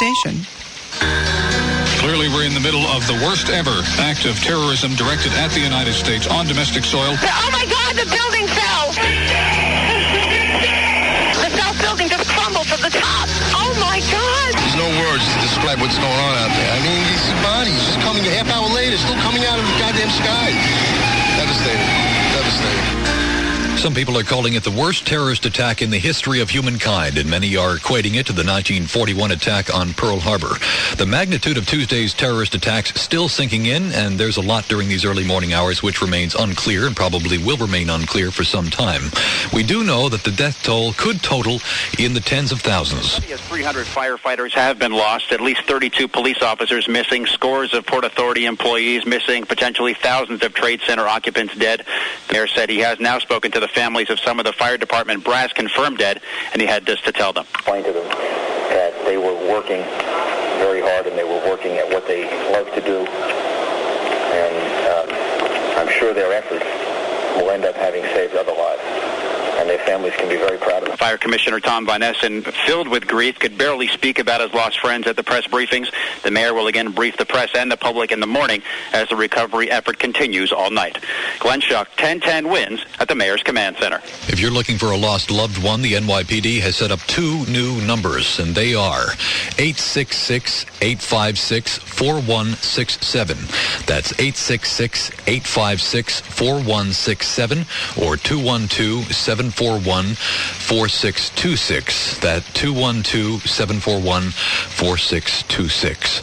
station. Clearly, we're in the middle of the worst ever act of terrorism directed at the United States on domestic soil. Oh, my God, the building fell! The South building just crumbled from the top. Oh, my God! There's no words to describe what's going on out there. I mean, these bodies just coming a half hour later, still coming out of the goddamn sky. Devastating. Some people are calling it the worst terrorist attack in the history of humankind, and many are equating it to the 1941 attack on Pearl Harbor. The magnitude of Tuesday's terrorist attacks still sinking in, and there's a lot during these early morning hours which remains unclear and probably will remain unclear for some time. We do know that the death toll could total in the tens of thousands. 300 firefighters have been lost, at least 32 police officers missing, scores of Port Authority employees missing, potentially thousands of Trade Center occupants dead. The mayor said he has now spoken to the families of some of the fire department brass confirmed dead, and he had this to tell them. Explained to them that they were working very hard and they were working at what they love to do, and I'm sure their efforts will end up having saved other lives, and their families can be very proud of them. Fire Commissioner Tom Von Essen, filled with grief, could barely speak about his lost friends at the press briefings. The mayor will again brief the press and the public in the morning as the recovery effort continues all night. Glenn Schuck, 1010 wins at the Mayor's Command Center. If you're looking for a lost loved one, the NYPD has set up two new numbers, and they are 866-856-4167. That's 866-856-4167 or 212-741-4626. That 212-741-4626.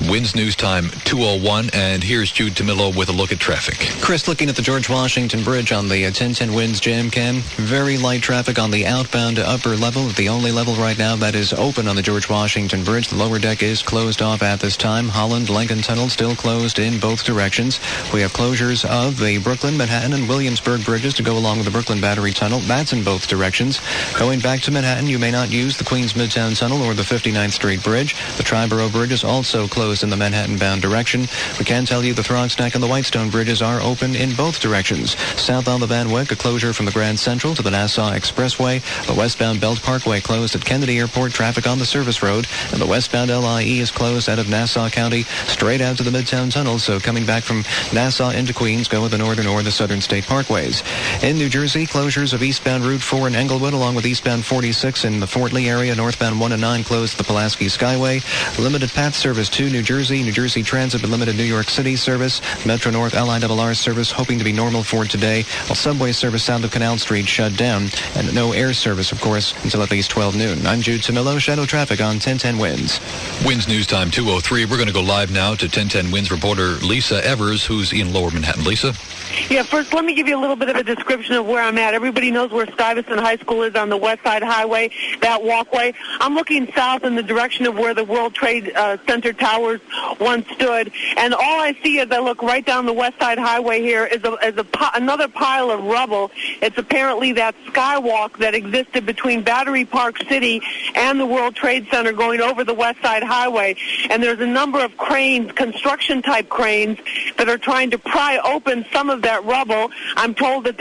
WINS News Time 2:01, and here's Jude Tamillo with a look at traffic. Chris, looking at the George Washington Bridge on the 1010 WINS Jam Cam. Very light traffic on the outbound upper level. The only level right now that is open on the George Washington Bridge. The lower deck is closed off at this time. Holland, Lincoln Tunnel still closed in both directions. We have closures of the Brooklyn, Manhattan, and Williamsburg bridges to go along with the Brooklyn Battery Tunnel. That's in both directions. Going back to Manhattan, you may not use the Queens Midtown Tunnel or the 59th Street Bridge. The Triborough Bridge is also closed in the Manhattan-bound direction. We can tell you the Throgsneck and the Whitestone bridges are open in both directions. South on the Van Wyck, a closure from the Grand Central to the Nassau Expressway. The westbound Belt Parkway closed at Kennedy Airport. Traffic on the service road. And the westbound LIE is closed out of Nassau County straight out to the Midtown Tunnel. So coming back from Nassau into Queens, go with the Northern or the Southern State Parkways. In New Jersey, closures of eastbound Route 4 in Englewood along with eastbound 46 in the Fort Lee area. Northbound 1 and 9 closed at the Pulaski Skyway. Limited path service to New Jersey. New Jersey Transit with limited New York City service. Metro North LIRR service hoping to be normal for today. While subway service south of Canal Street shut down. And no air service, of course, until at least 12 noon. I'm Jude Tamillo. Shadow traffic on 1010 WINS. WINS News Time 2:03. We're going to go live now to 1010 WINS reporter Lisa Evers, who's in Lower Manhattan. Lisa? Yeah, first let me give you a little bit of a description of where I'm at. Everybody knows where Stuyvesant High School is on the West Side Highway, that walkway. I'm looking south in the direction of where the World Trade Center towers once stood, and all I see as I look right down the West Side Highway here is another pile of rubble. It's apparently that skywalk that existed between Battery Park City and the World Trade Center going over the West Side Highway, and there's a number of cranes, construction-type cranes, that are trying to pry open some of that rubble. I'm told that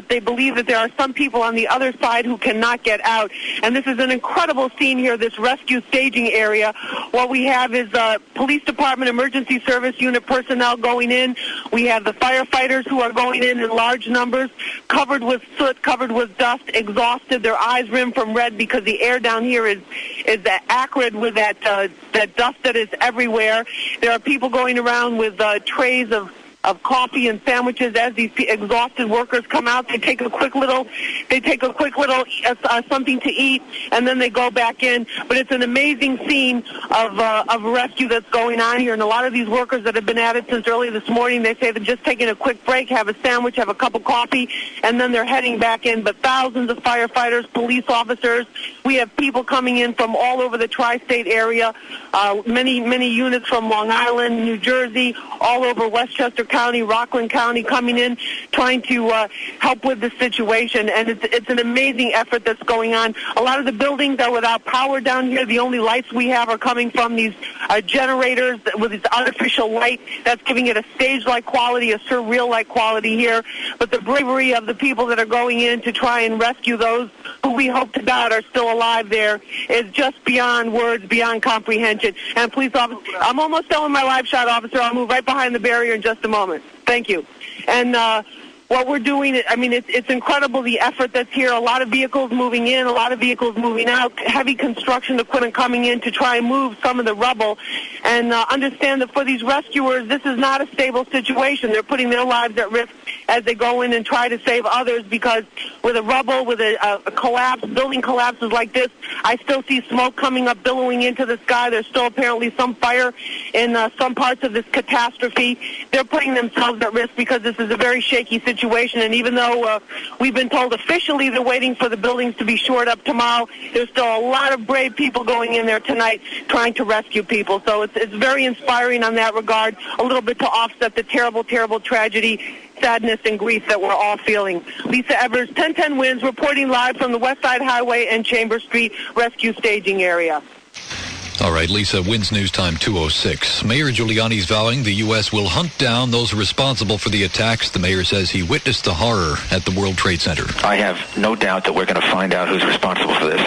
they believe that there are some people on the other side who cannot get out. And this is an incredible scene here, this rescue staging area. What we have is police department emergency service unit personnel going in. We have the firefighters who are going in large numbers, covered with soot, covered with dust, exhausted, their eyes rimmed from red because the air down here is acrid with that dust that is everywhere. There are people going around with trays of coffee and sandwiches as these exhausted workers come out. They take a quick little something to eat, and then they go back in. But it's an amazing scene of rescue that's going on here. And a lot of these workers that have been at it since early this morning, they say they're just taking a quick break, have a sandwich, have a cup of coffee, and then they're heading back in. But thousands of firefighters, police officers, we have people coming in from all over the tri-state area, many units from Long Island, New Jersey, all over Westchester County, Rockland County, coming in, trying to help with the situation. And it's an amazing effort that's going on. A lot of the buildings are without power down here. The only lights we have are coming from these generators with this artificial light that's giving it a stage-like quality, a surreal-like quality here. But the bravery of the people that are going in to try and rescue those who we hope to God are still alive there is just beyond words, beyond comprehension. And police officer, I'm almost done with my live shot, officer. I'll move right behind the barrier in just a moment. Thank you. And what we're doing, I mean, it's incredible, the effort that's here. A lot of vehicles moving in, a lot of vehicles moving out, heavy construction equipment coming in to try and move some of the rubble. And understand that for these rescuers, this is not a stable situation. They're putting their lives at risk as they go in and try to save others, because with a rubble, with a collapse, building collapses like this, I still see smoke coming up, billowing into the sky. There's still apparently some fire in some parts of this catastrophe. They're putting themselves at risk because this is a very shaky situation. And even though we've been told officially they're waiting for the buildings to be shored up tomorrow, there's still a lot of brave people going in there tonight trying to rescue people. So it's very inspiring on that regard, a little bit to offset the terrible, terrible tragedy, sadness, and grief that we're all feeling. Lisa Evers, 1010 Winds, reporting live from the West Side Highway and Chambers Street rescue staging area. All right, Lisa, Winds News Time 2:06. Mayor Giuliani's vowing the U.S. will hunt down those responsible for the attacks. The mayor says he witnessed the horror at the World Trade Center. I have no doubt that we're going to find out who's responsible for this,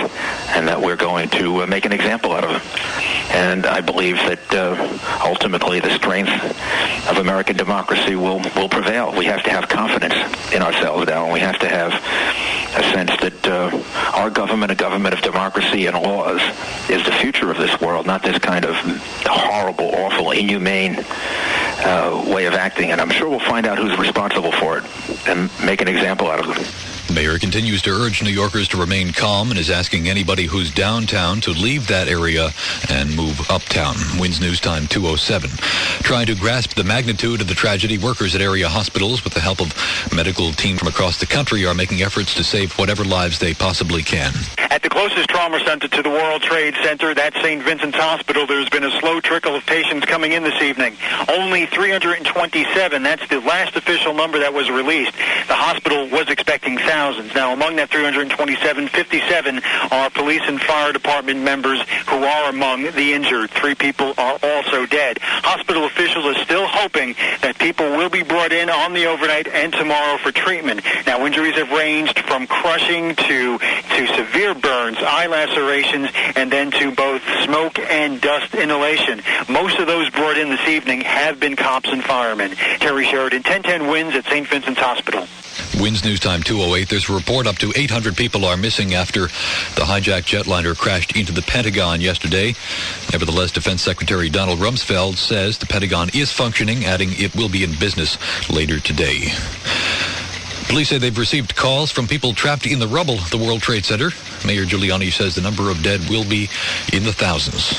and that we're going to make an example out of them. And I believe that ultimately the strength of American democracy will prevail. We have to have confidence in ourselves now, and we have to have a sense that our government, a government of democracy and laws, is the future of this world, not this kind of horrible, awful, inhumane way of acting. And I'm sure we'll find out who's responsible for it and make an example out of them. The mayor continues to urge New Yorkers to remain calm and is asking anybody who's downtown to leave that area and move uptown. Winds News Time 2:07. Trying to grasp the magnitude of the tragedy, workers at area hospitals with the help of medical teams from across the country are making efforts to save whatever lives they possibly can. At the closest trauma center to the World Trade Center, that's St. Vincent's Hospital, there's been a slow trickle of patients coming in this evening. Only 327. That's the last official number that was released. The hospital was expecting thousands. Now, among that 327, 57 are police and fire department members who are among the injured. 3 people are also dead. Hospital officials are still hoping that people will be brought in on the overnight and tomorrow for treatment. Now, injuries have ranged from crushing to severe burns, eye lacerations, and then to both smoke and dust inhalation. Most of those brought in this evening have been cops and firemen. Terry Sheridan, 1010 Winds at St. Vincent's Hospital. Winds News Time 2:08. There's a report up to 800 people are missing after the hijacked jetliner crashed into the Pentagon yesterday. Nevertheless, Defense Secretary Donald Rumsfeld says the Pentagon is functioning, adding it will be in business later today. Police say they've received calls from people trapped in the rubble at the World Trade Center. Mayor Giuliani says the number of dead will be in the thousands.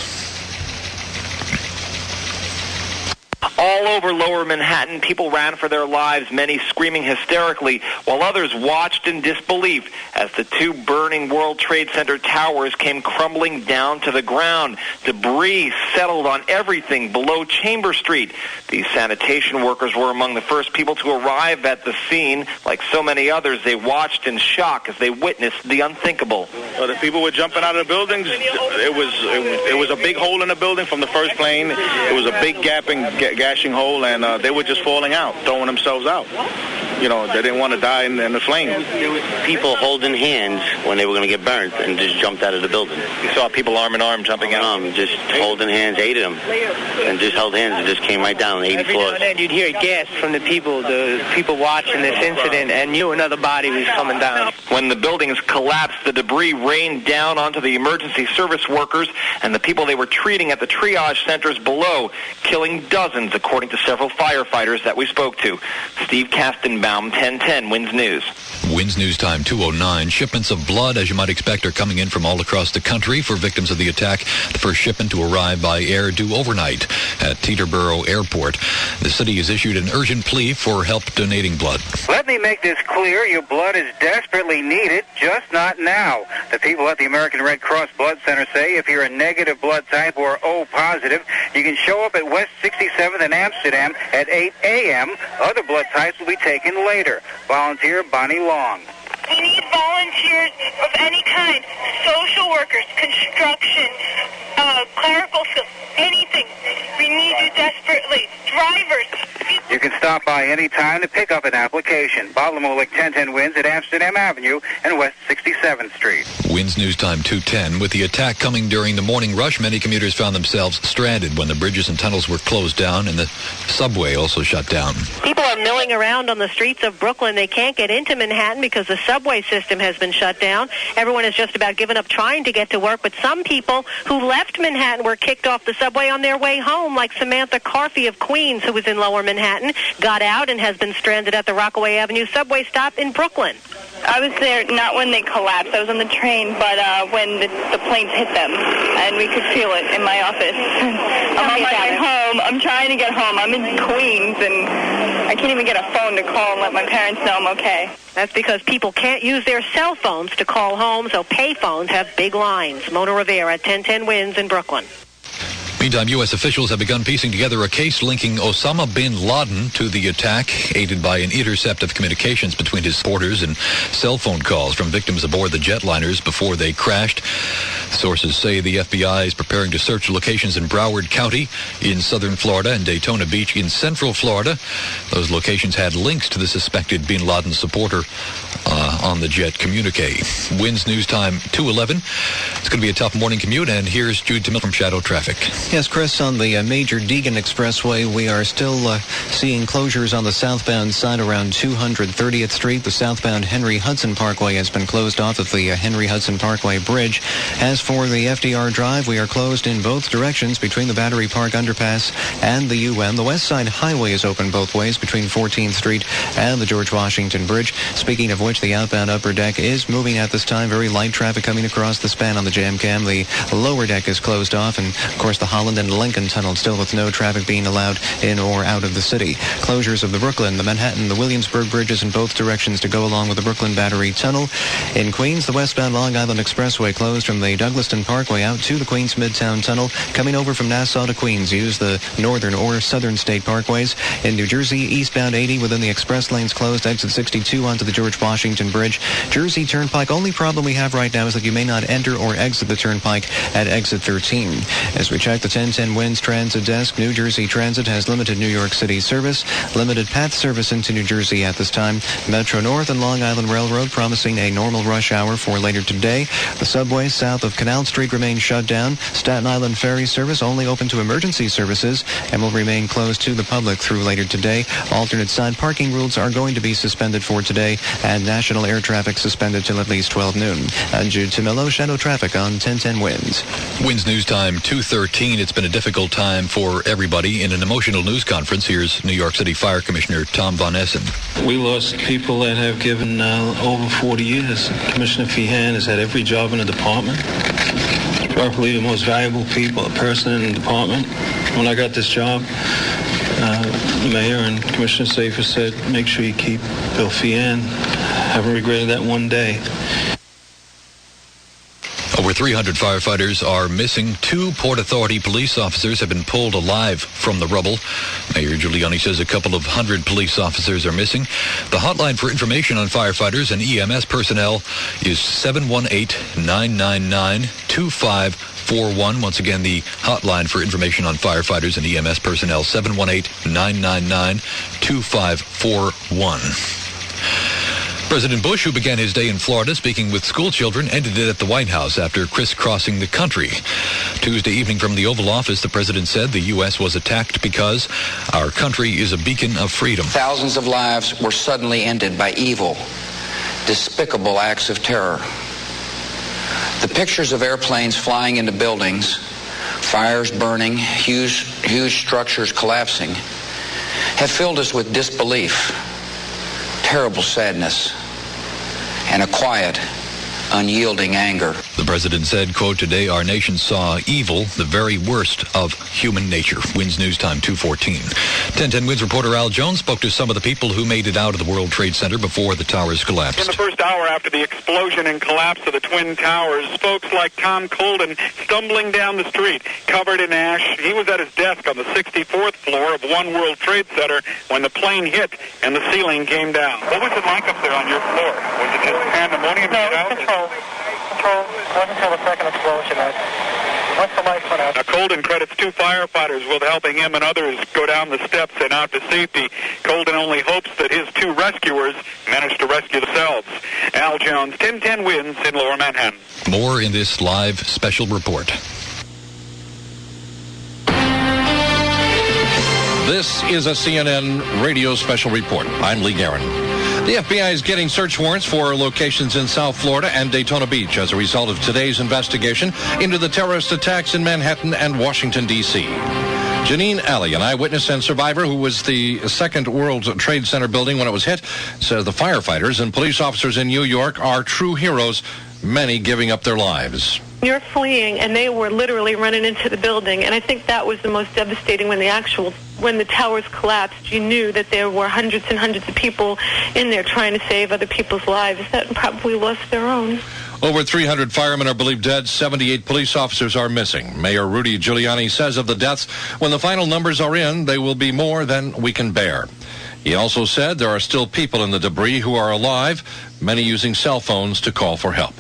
All over Lower Manhattan, people ran for their lives, many screaming hysterically, while others watched in disbelief as the 2 burning World Trade Center towers came crumbling down to the ground. Debris settled on everything below Chambers Street. These sanitation workers were among the first people to arrive at the scene. Like so many others, they watched in shock as they witnessed the unthinkable. The people were jumping out of the buildings. It was a big hole in the building from the first plane. It was a big gashing hole, and they were just falling out, throwing themselves out. You know, they didn't want to die in the flames. There was people holding hands when they were going to get burned and just jumped out of the building. You saw people arm in arm jumping out? Just holding hands, 8 of them, and just held hands and just came right down on 80 floors. Every now and then you'd hear gasps from the people watching this incident, and knew another body was coming down. When the buildings collapsed, the debris rained down onto the emergency service workers and the people they were treating at the triage centers below, killing dozens, according to several firefighters that we spoke to. Steve Kastenbaum, 1010 Winds News. Winds News Time 2:09. Shipments of blood, as you might expect, are coming in from all across the country for victims of the attack. The first shipment to arrive by air due overnight at Teterboro Airport. The city has issued an urgent plea for help donating blood. Let me make this clear. Your blood is desperately needed, just not now. The people at the American Red Cross Blood Center say if you're a negative blood type or O positive, you can show up at West 67th in Amsterdam at 8 a.m. Other blood types will be taken later. Volunteer Bonnie Long. We need volunteers of any kind, social workers, construction, clerical skills, anything. We need you desperately. Drivers. You can stop by any time to pick up an application. Bob Lemolik, 1010 Wins at Amsterdam Avenue and West 67th Street. Wins News Time 2:10. With the attack coming during the morning rush, many commuters found themselves stranded when the bridges and tunnels were closed down and the subway also shut down. People are milling around on the streets of Brooklyn. They can't get into Manhattan because the subway system has been shut down. Everyone has just about given up trying to get to work, but some people who left Manhattan were kicked off the subway on their way home, like Samantha Carfey of Queens, who was in Lower Manhattan, got out and has been stranded at the Rockaway Avenue subway stop in Brooklyn. I was there not when they collapsed. I was on the train, but when the planes hit them, and we could feel it in my office. I'm on my way home. I'm trying to get home. I'm in Queens, and I can't even get a phone to call and let my parents know I'm okay. That's because people can't use their cell phones to call home, so pay phones have big lines. Mona Rivera, 1010 Wins in Brooklyn. Meantime, U.S. officials have begun piecing together a case linking Osama bin Laden to the attack, aided by an intercept of communications between his supporters and cell phone calls from victims aboard the jetliners before they crashed. Sources say the FBI is preparing to search locations in Broward County in southern Florida and Daytona Beach in central Florida. Those locations had links to the suspected bin Laden supporter on the jet communique. Wins News Time 2:11. It's going to be a tough morning commute, and here's Jude Tamil from Shadow Traffic. Yes, Chris, on the major Deegan Expressway, we are still seeing closures on the southbound side around 230th Street. The southbound Henry Hudson Parkway has been closed off at the Henry Hudson Parkway Bridge. As for the FDR Drive, we are closed in both directions between the Battery Park Underpass and the UM. The West Side Highway is open both ways between 14th Street and the George Washington Bridge. Speaking of which, the outbound upper deck is moving at this time. Very light traffic coming across the span on the Jam Cam. The lower deck is closed off, and of course the Holland and Lincoln Tunnel still with no traffic being allowed in or out of the city. Closures of the Brooklyn, the Manhattan, the Williamsburg bridges in both directions to go along with the Brooklyn Battery Tunnel. In Queens, the westbound Long Island Expressway closed from the Douglaston Parkway out to the Queens Midtown Tunnel. Coming over from Nassau to Queens, use the northern or southern state parkways. In New Jersey, eastbound 80 within the express lanes closed. Exit 62 onto the George Washington Bridge. Jersey Turnpike, only problem we have right now is that you may not enter or exit the Turnpike at exit 13. As we check the 1010 Wins Transit Desk, New Jersey Transit has limited New York City service, limited PATH service into New Jersey at this time. Metro North and Long Island Railroad promising a normal rush hour for later today. The subway south of Canal Street remains shut down. Staten Island ferry service only open to emergency services and will remain closed to the public through later today. Alternate side parking rules are going to be suspended for today, and national air traffic suspended till at least 12 noon. I'm Jude Tamillo, Shadow Traffic on 1010 Wins. Wins News Time 2:13. It's been a difficult time for everybody. In an emotional news conference, here's New York City Fire Commissioner Tom Von Essen. We lost people that have given over 40 years. Commissioner Feehan has had every job in the department. Probably the most valuable person in the department. When I got this job, the mayor and Commissioner Safer said, make sure you keep Bill Feehan. Haven't regretted that one day. Over 300 firefighters are missing. 2 Port Authority police officers have been pulled alive from the rubble. Mayor Giuliani says a couple of hundred police officers are missing. The hotline for information on firefighters and EMS personnel is 718-999-2541. Once again, the hotline for information on firefighters and EMS personnel, 718-999-2541. President Bush, who began his day in Florida speaking with school children, ended it at the White House after crisscrossing the country. Tuesday evening from the Oval Office, the president said the U.S. was attacked because our country is a beacon of freedom. Thousands of lives were suddenly ended by evil, despicable acts of terror. The pictures of airplanes flying into buildings, fires burning, huge structures collapsing, have filled us with disbelief, terrible sadness, and a quiet, unyielding anger. The president said, quote, today our nation saw evil, the very worst of human nature. Wins News Time 2:14. 1010 Wins reporter Al Jones spoke to some of the people who made it out of the World Trade Center before the towers collapsed. In the first hour after the explosion and collapse of the Twin Towers, folks like Tom Colden stumbling down the street, covered in ash. He was at his desk on the 64th floor of One World Trade Center when the plane hit and the ceiling came down. What was it like up there on your floor? Was it just pandemonium? No, control. Wasn't until the second explosion. What's the lights went out? Colden credits 2 firefighters with helping him and others go down the steps and out to safety. Colden only hopes that his 2 rescuers manage to rescue themselves. Al Jones, 1010 Winds in Lower Manhattan. More in this live special report. This is a CNN radio special report. I'm Lee Guerin. The FBI is getting search warrants for locations in South Florida and Daytona Beach as a result of today's investigation into the terrorist attacks in Manhattan and Washington, D.C. Janine Alley, an eyewitness and survivor who was the second World Trade Center building when it was hit, says the firefighters and police officers in New York are true heroes, many giving up their lives. You're fleeing, and they were literally running into the building, and I think that was the most devastating when the towers collapsed. You knew that there were hundreds and hundreds of people in there trying to save other people's lives that probably lost their own. Over 300 firemen are believed dead. 78 police officers are missing. Mayor Rudy Giuliani says of the deaths, when the final numbers are in, they will be more than we can bear. He also said there are still people in the debris who are alive, many using cell phones to call for help.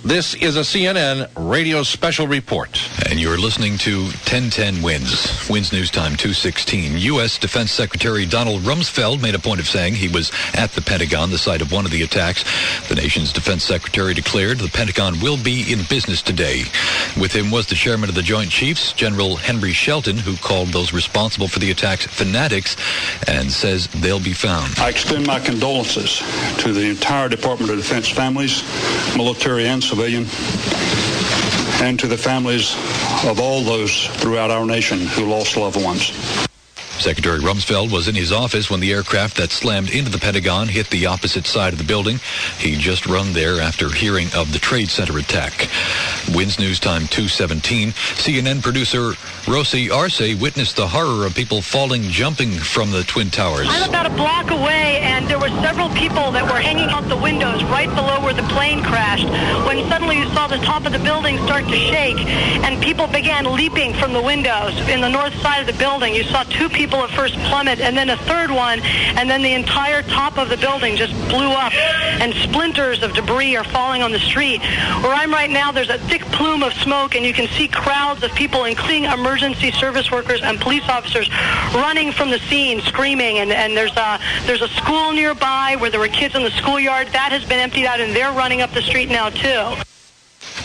This is a CNN radio special report. And you're listening to 1010 Winds. Winds News Time 2:16. U.S. Defense Secretary Donald Rumsfeld made a point of saying he was at the Pentagon, the site of one of the attacks. The nation's defense secretary declared the Pentagon will be in business today. With him was the chairman of the Joint Chiefs, General Henry Shelton, who called those responsible for the attacks fanatics and says they'll be found. I extend my condolences to the entire Department of Defense families, military and civilian, and to the families of all those throughout our nation who lost loved ones. Secretary Rumsfeld was in his office when the aircraft that slammed into the Pentagon hit the opposite side of the building. He just run there after hearing of the Trade Center attack. Winds News Time 2:17. CNN producer Rosie Arce witnessed the horror of people jumping from the Twin Towers. I'm about a block away, and there were several people that were hanging out the windows right below where the plane crashed, when suddenly you saw the top of the building start to shake, and people began leaping from the windows. In the north side of the building, you saw 2 people at first plummet, and then a third one, and then the entire top of the building just blew up, and splinters of debris are falling on the street. Where I'm right now, there's a thick plume of smoke, and you can see crowds of people, including emergency service workers and police officers, running from the scene, screaming, and there's a school nearby where there were kids in the schoolyard. That has been emptied out, and they're running up the street now, too.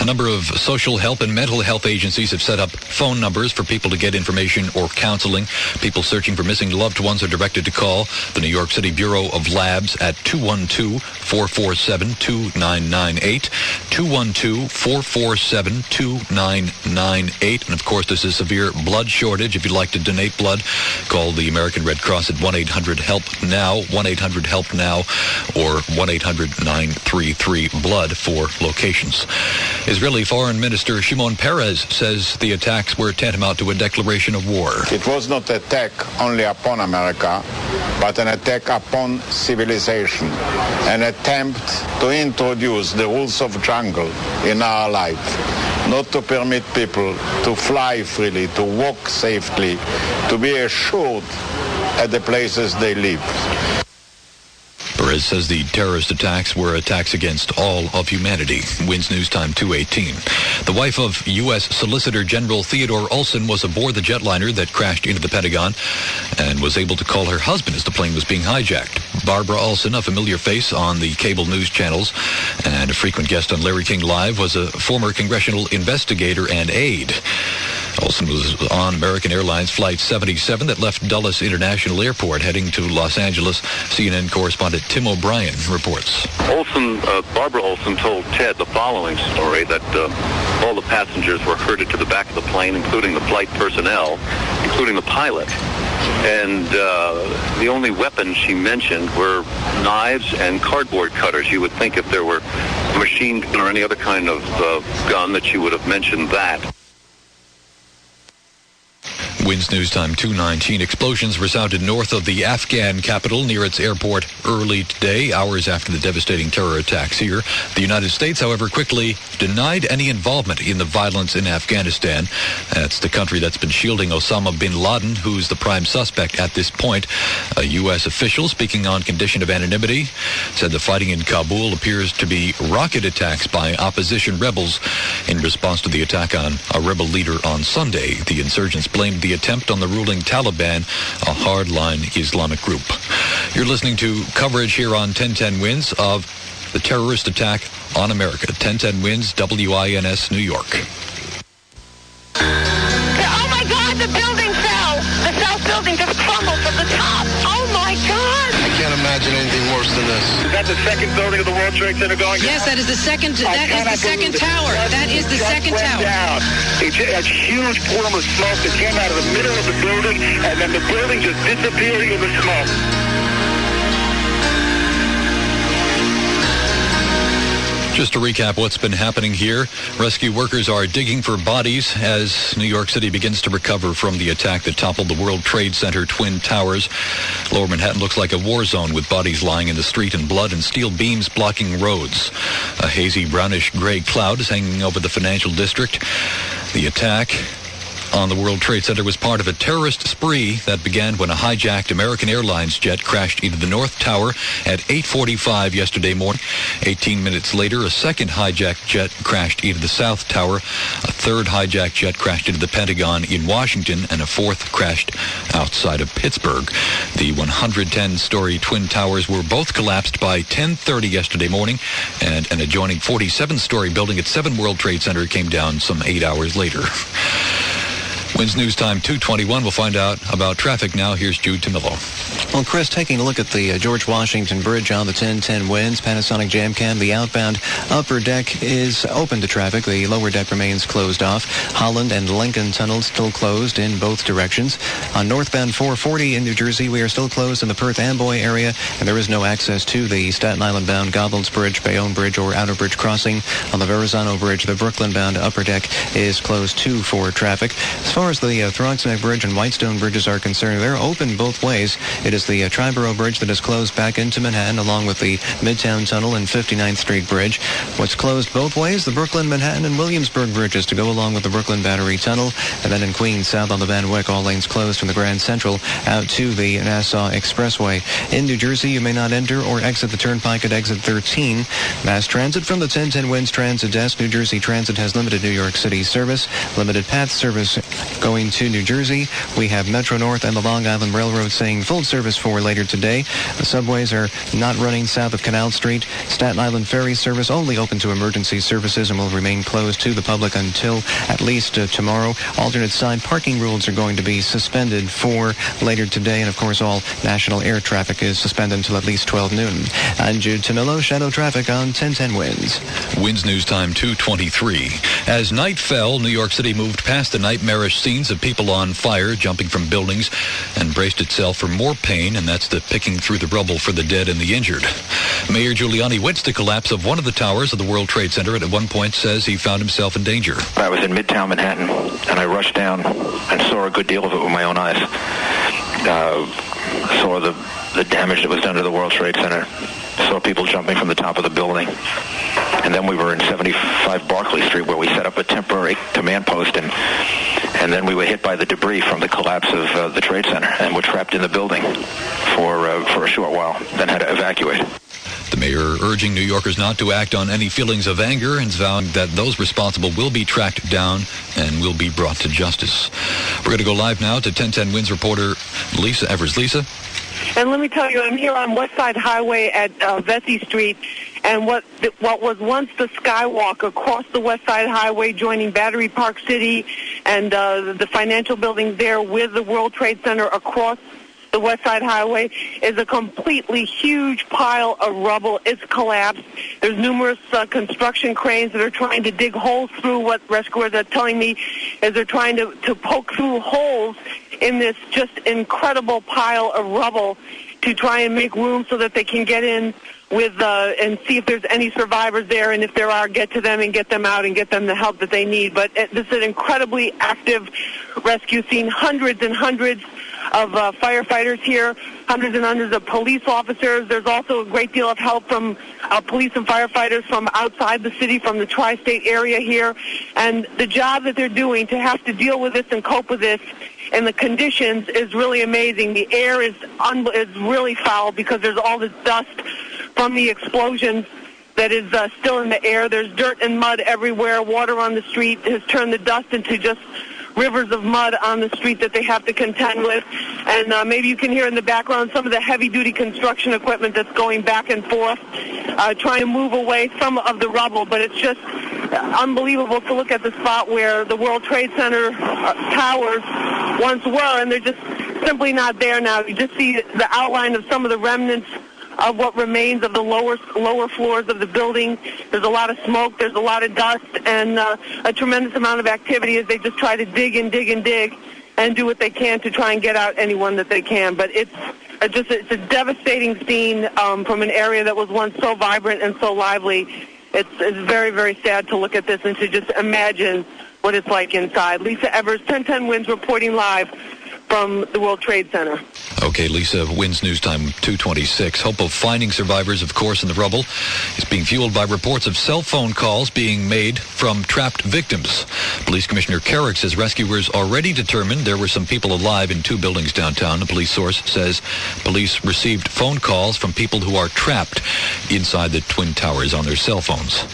A number of social help and mental health agencies have set up phone numbers for people to get information or counseling. People searching for missing loved ones are directed to call the New York City Bureau of Labs at 212-447-2998, 212-447-2998. And, of course, there's a severe blood shortage. If you'd like to donate blood, call the American Red Cross at 1-800-HELP-NOW, 1-800-HELP-NOW, or 1-800-933-BLOOD for locations. Israeli Foreign Minister Shimon Peres says the attacks were tantamount to a declaration of war. It was not an attack only upon America, but an attack upon civilization, an attempt to introduce the rules of jungle in our life, not to permit people to fly freely, to walk safely, to be assured at the places they live. Perez says the terrorist attacks were attacks against all of humanity. Winds News Time 2:18. The wife of U.S. Solicitor General Theodore Olson was aboard the jetliner that crashed into the Pentagon and was able to call her husband as the plane was being hijacked. Barbara Olson, a familiar face on the cable news channels and a frequent guest on Larry King Live, was a former congressional investigator and aide. Olson was on American Airlines Flight 77 that left Dulles International Airport heading to Los Angeles. CNN correspondent Tim O'Brien reports. Barbara Olson told Ted the following story, that all the passengers were herded to the back of the plane, including the flight personnel, including the pilot. And the only weapons she mentioned were knives and cardboard cutters. You would think if there were a machine gun or any other kind of gun that she would have mentioned that. WINS News Time 2:19. Explosions resounded north of the Afghan capital near its airport early today, hours after the devastating terror attacks here. The United States, however, quickly denied any involvement in the violence in Afghanistan. That's the country that's been shielding Osama bin Laden, who's the prime suspect at this point. A U.S. official, speaking on condition of anonymity, said the fighting in Kabul appears to be rocket attacks by opposition rebels in response to the attack on a rebel leader on Sunday. The insurgents blamed the attempt on the ruling Taliban, a hardline Islamic group. You're listening to coverage here on 1010 WINS of the terrorist attack on America. 1010 WINS, WINS, New York. Oh my God, the building fell! The South building just crumbled from the top! Oh my God! I can't imagine anything worse than this. Is that the second building of the World Trade Center going down? Yes, that is the second. That is the second tower. That is the second tower. Down. A huge plume of smoke that came out of the middle of the building, and then the building just disappeared in the smoke. Just to recap what's been happening here, rescue workers are digging for bodies as New York City begins to recover from the attack that toppled the World Trade Center Twin Towers. Lower Manhattan looks like a war zone with bodies lying in the street and blood and steel beams blocking roads. A hazy brownish gray cloud is hanging over the financial district. The attack on the World Trade Center was part of a terrorist spree that began when a hijacked American Airlines jet crashed into the North Tower at 8:45 yesterday morning. 18 minutes later, a second hijacked jet crashed into the South Tower. A third hijacked jet crashed into the Pentagon in Washington, and a fourth crashed outside of Pittsburgh. The 110-story Twin Towers were both collapsed by 10:30 yesterday morning, and an adjoining 47-story building at 7 World Trade Center came down some 8 hours later. WINS News Time 2:21. We'll find out about traffic now. Here's Jude Tamillo. Well, Chris, taking a look at the George Washington Bridge on the 1010 WINS, Panasonic Jamcam, the outbound upper deck is open to traffic. The lower deck remains closed off. Holland and Lincoln tunnels still closed in both directions. On northbound 440 in New Jersey, we are still closed in the Perth-Amboy area, and there is no access to the Staten Island-bound Goethals Bridge, Bayonne Bridge, or Outer Bridge crossing. On the Verrazano Bridge, the Brooklyn-bound upper deck is closed too for traffic. As far as the Throgsneck Bridge and Whitestone bridges are concerned, they're open both ways. It is the Triborough Bridge that is closed back into Manhattan, along with the Midtown Tunnel and 59th Street Bridge. What's closed both ways, the Brooklyn, Manhattan, and Williamsburg bridges to go along with the Brooklyn Battery Tunnel. And then in Queens, south on the Van Wyck, all lanes closed from the Grand Central out to the Nassau Expressway. In New Jersey, you may not enter or exit the Turnpike at exit 13. Mass transit from the 1010 WINS Transit Desk. New Jersey Transit has limited New York City service, limited path service going to New Jersey. We have Metro North and the Long Island Railroad saying full service for later today. The subways are not running south of Canal Street. Staten Island ferry service only open to emergency services and will remain closed to the public until at least tomorrow. Alternate side parking rules are going to be suspended for later today, and of course all national air traffic is suspended until at least 12 noon. I'm Jude Tamillo, Shadow Traffic on 1010 WINS. WINS News Time 2:23. As night fell, New York City moved past the nightmarish scenes of people on fire, jumping from buildings, and braced itself for more pain, and that's the picking through the rubble for the dead and the injured. Mayor Giuliani witnessed the collapse of one of the towers of the World Trade Center and at one point says he found himself in danger. I was in Midtown Manhattan, and I rushed down and saw a good deal of it with my own eyes. Saw the damage that was done to the World Trade Center. Saw people jumping from the top of the building. And then we were in 75 Barclay Street, where we set up a temporary command post, and then we were hit by the debris from the collapse of the Trade Center, and were trapped in the building for a short while, then had to evacuate. The mayor urging New Yorkers not to act on any feelings of anger and vowing that those responsible will be tracked down and will be brought to justice. We're going to go live now to 1010 WINS reporter Lisa Evers. Lisa? And let me tell you, I'm here on West Side Highway at Vesey Street, and what was once the Skywalk across the West Side Highway joining Battery Park City and the financial buildings there with the World Trade Center across the West Side Highway is a completely huge pile of rubble. It's collapsed. There's numerous construction cranes that are trying to dig holes through. What rescuers are telling me is they're trying to poke through holes in this just incredible pile of rubble to try and make room so that they can get in with and see if there's any survivors there, and if there are, get to them and get them out and get them the help that they need. But this is an incredibly active rescue scene. Hundreds and hundreds of firefighters here, hundreds and hundreds of police officers. There's also a great deal of help from police and firefighters from outside the city, from the tri-state area here. And the job that they're doing to have to deal with this and cope with this and the conditions is really amazing. The air is really foul because there's all this dust from the explosions that is still in the air. There's dirt and mud everywhere. Water on the street has turned the dust into just rivers of mud on the street that they have to contend with. And maybe you can hear in the background some of the heavy-duty construction equipment that's going back and forth, trying to move away some of the rubble. But it's just unbelievable to look at the spot where the World Trade Center towers once were, and they're just simply not there now. You just see the outline of some of the remnants of what remains of the lower floors of the building. There's a lot of smoke, there's a lot of dust, and a tremendous amount of activity as they just try to dig and dig and dig and do what they can to try and get out anyone that they can. But it's a devastating scene from an area that was once so vibrant and so lively. It's very, very sad to look at this and to just imagine what it's like inside. Lisa Evers, 1010 Winds, reporting live from the World Trade Center. Okay, Lisa, Winds News Time 226. Hope of finding survivors, of course, in the rubble is being fueled by reports of cell phone calls being made from trapped victims. Police Commissioner Carrick says rescuers already determined there were some people alive in 2 buildings downtown. A police source says police received phone calls from people who are trapped inside the Twin Towers on their cell phones.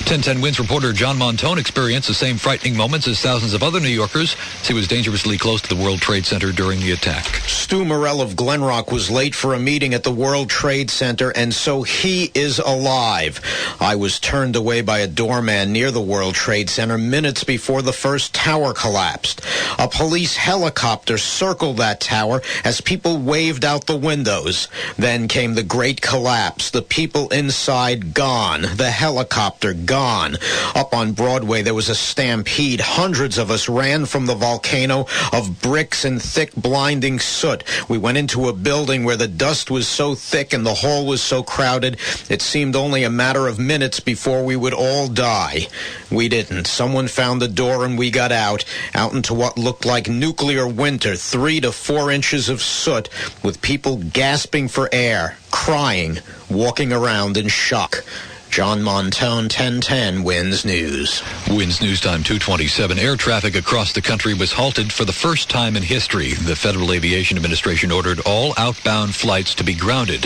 1010 Winds reporter John Montone experienced the same frightening moments as thousands of other New Yorkers as he was dangerously close to the World Trade Center during the attack. Stu Morell of Glen Rock was late for a meeting at the World Trade Center, and so he is alive. I was turned away by a doorman near the World Trade Center minutes before the first tower collapsed. A police helicopter circled that tower as people waved out the windows. Then came the great collapse. The people inside gone. The helicopter gone. Up on Broadway, there was a stampede. Hundreds of us ran from the volcano of bricks and thick, blinding soot. We went into a building where the dust was so thick and the hall was so crowded, it seemed only a matter of minutes before we would all die. We didn't. Someone found the door and we got out into what looked like nuclear winter, 3 to 4 inches of soot, with people gasping for air, crying, walking around in shock. John Montone, 1010 Winds News. Winds News Time 227. Air traffic across the country was halted for the first time in history. The Federal Aviation Administration ordered all outbound flights to be grounded.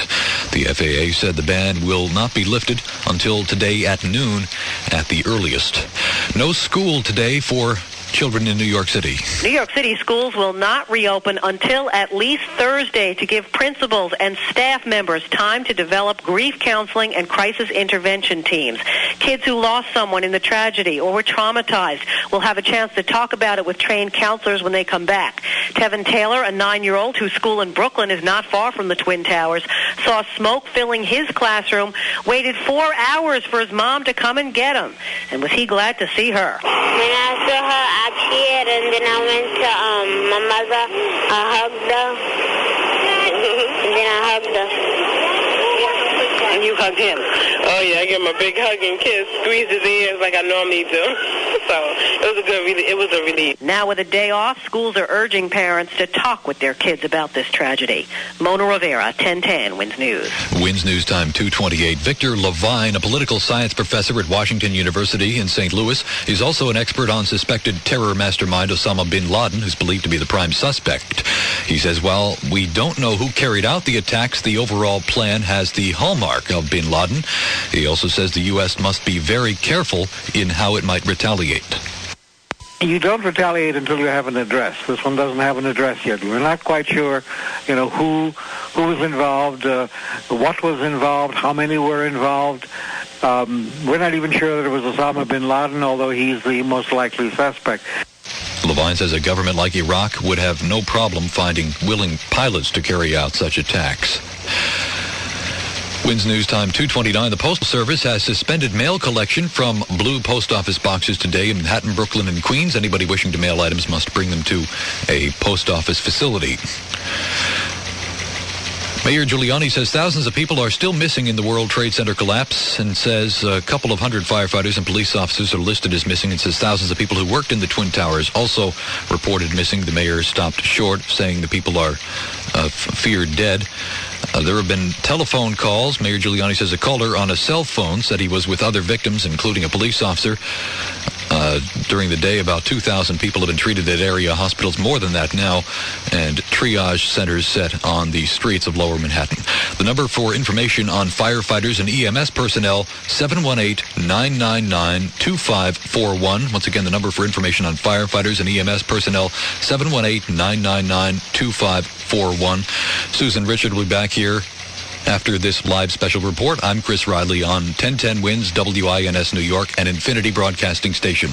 The FAA said the ban will not be lifted until today at noon at the earliest. No school today for children in New York City. New York City schools will not reopen until at least Thursday to give principals and staff members time to develop grief counseling and crisis intervention teams. Kids who lost someone in the tragedy or were traumatized will have a chance to talk about it with trained counselors when they come back. Tevin Taylor, a 9-year-old whose school in Brooklyn is not far from the Twin Towers, saw smoke filling his classroom, waited 4 hours for his mom to come and get him. And was he glad to see her? When I saw her here, and then I went to my mother. I hugged her, and then I hugged her. And you hugged him? Oh yeah, I gave him a big hug and kiss, squeezed his ears like I normally do. So it was a relief. Now with a day off, schools are urging parents to talk with their kids about this tragedy. Mona Rivera, 1010 Winds News. Winds News Time 228. Victor Levine, a political science professor at Washington University in St. Louis, is also an expert on suspected terror mastermind Osama bin Laden, who's believed to be the prime suspect. He says, while we don't know who carried out the attacks, the overall plan has the hallmark of bin Laden. He also says the U.S. must be very careful in how it might retaliate. You don't retaliate until you have an address. This one doesn't have an address yet. We're not quite sure, who was involved, what was involved, how many were involved. We're not even sure that it was Osama bin Laden, although he's the most likely suspect. Levine says a government like Iraq would have no problem finding willing pilots to carry out such attacks. Winds News Time 229. The Postal Service has suspended mail collection from blue post office boxes today in Manhattan, Brooklyn, and Queens. Anybody wishing to mail items must bring them to a post office facility. Mayor Giuliani says thousands of people are still missing in the World Trade Center collapse, and says a couple of hundred firefighters and police officers are listed as missing, and says thousands of people who worked in the Twin Towers also reported missing. The mayor stopped short, saying the people are feared dead. There have been telephone calls. Mayor Giuliani says a caller on a cell phone said he was with other victims, including a police officer. During the day, about 2,000 people have been treated at area hospitals, more than that now, and triage centers set on the streets of Lower Manhattan. The number for information on firefighters and EMS personnel, 718-999-2541. Once again, the number for information on firefighters and EMS personnel, 718-999-2541. Susan Richard will be back here after this live special report. I'm Chris Riley on 1010 WINS, WINS New York, and Infinity Broadcasting Station.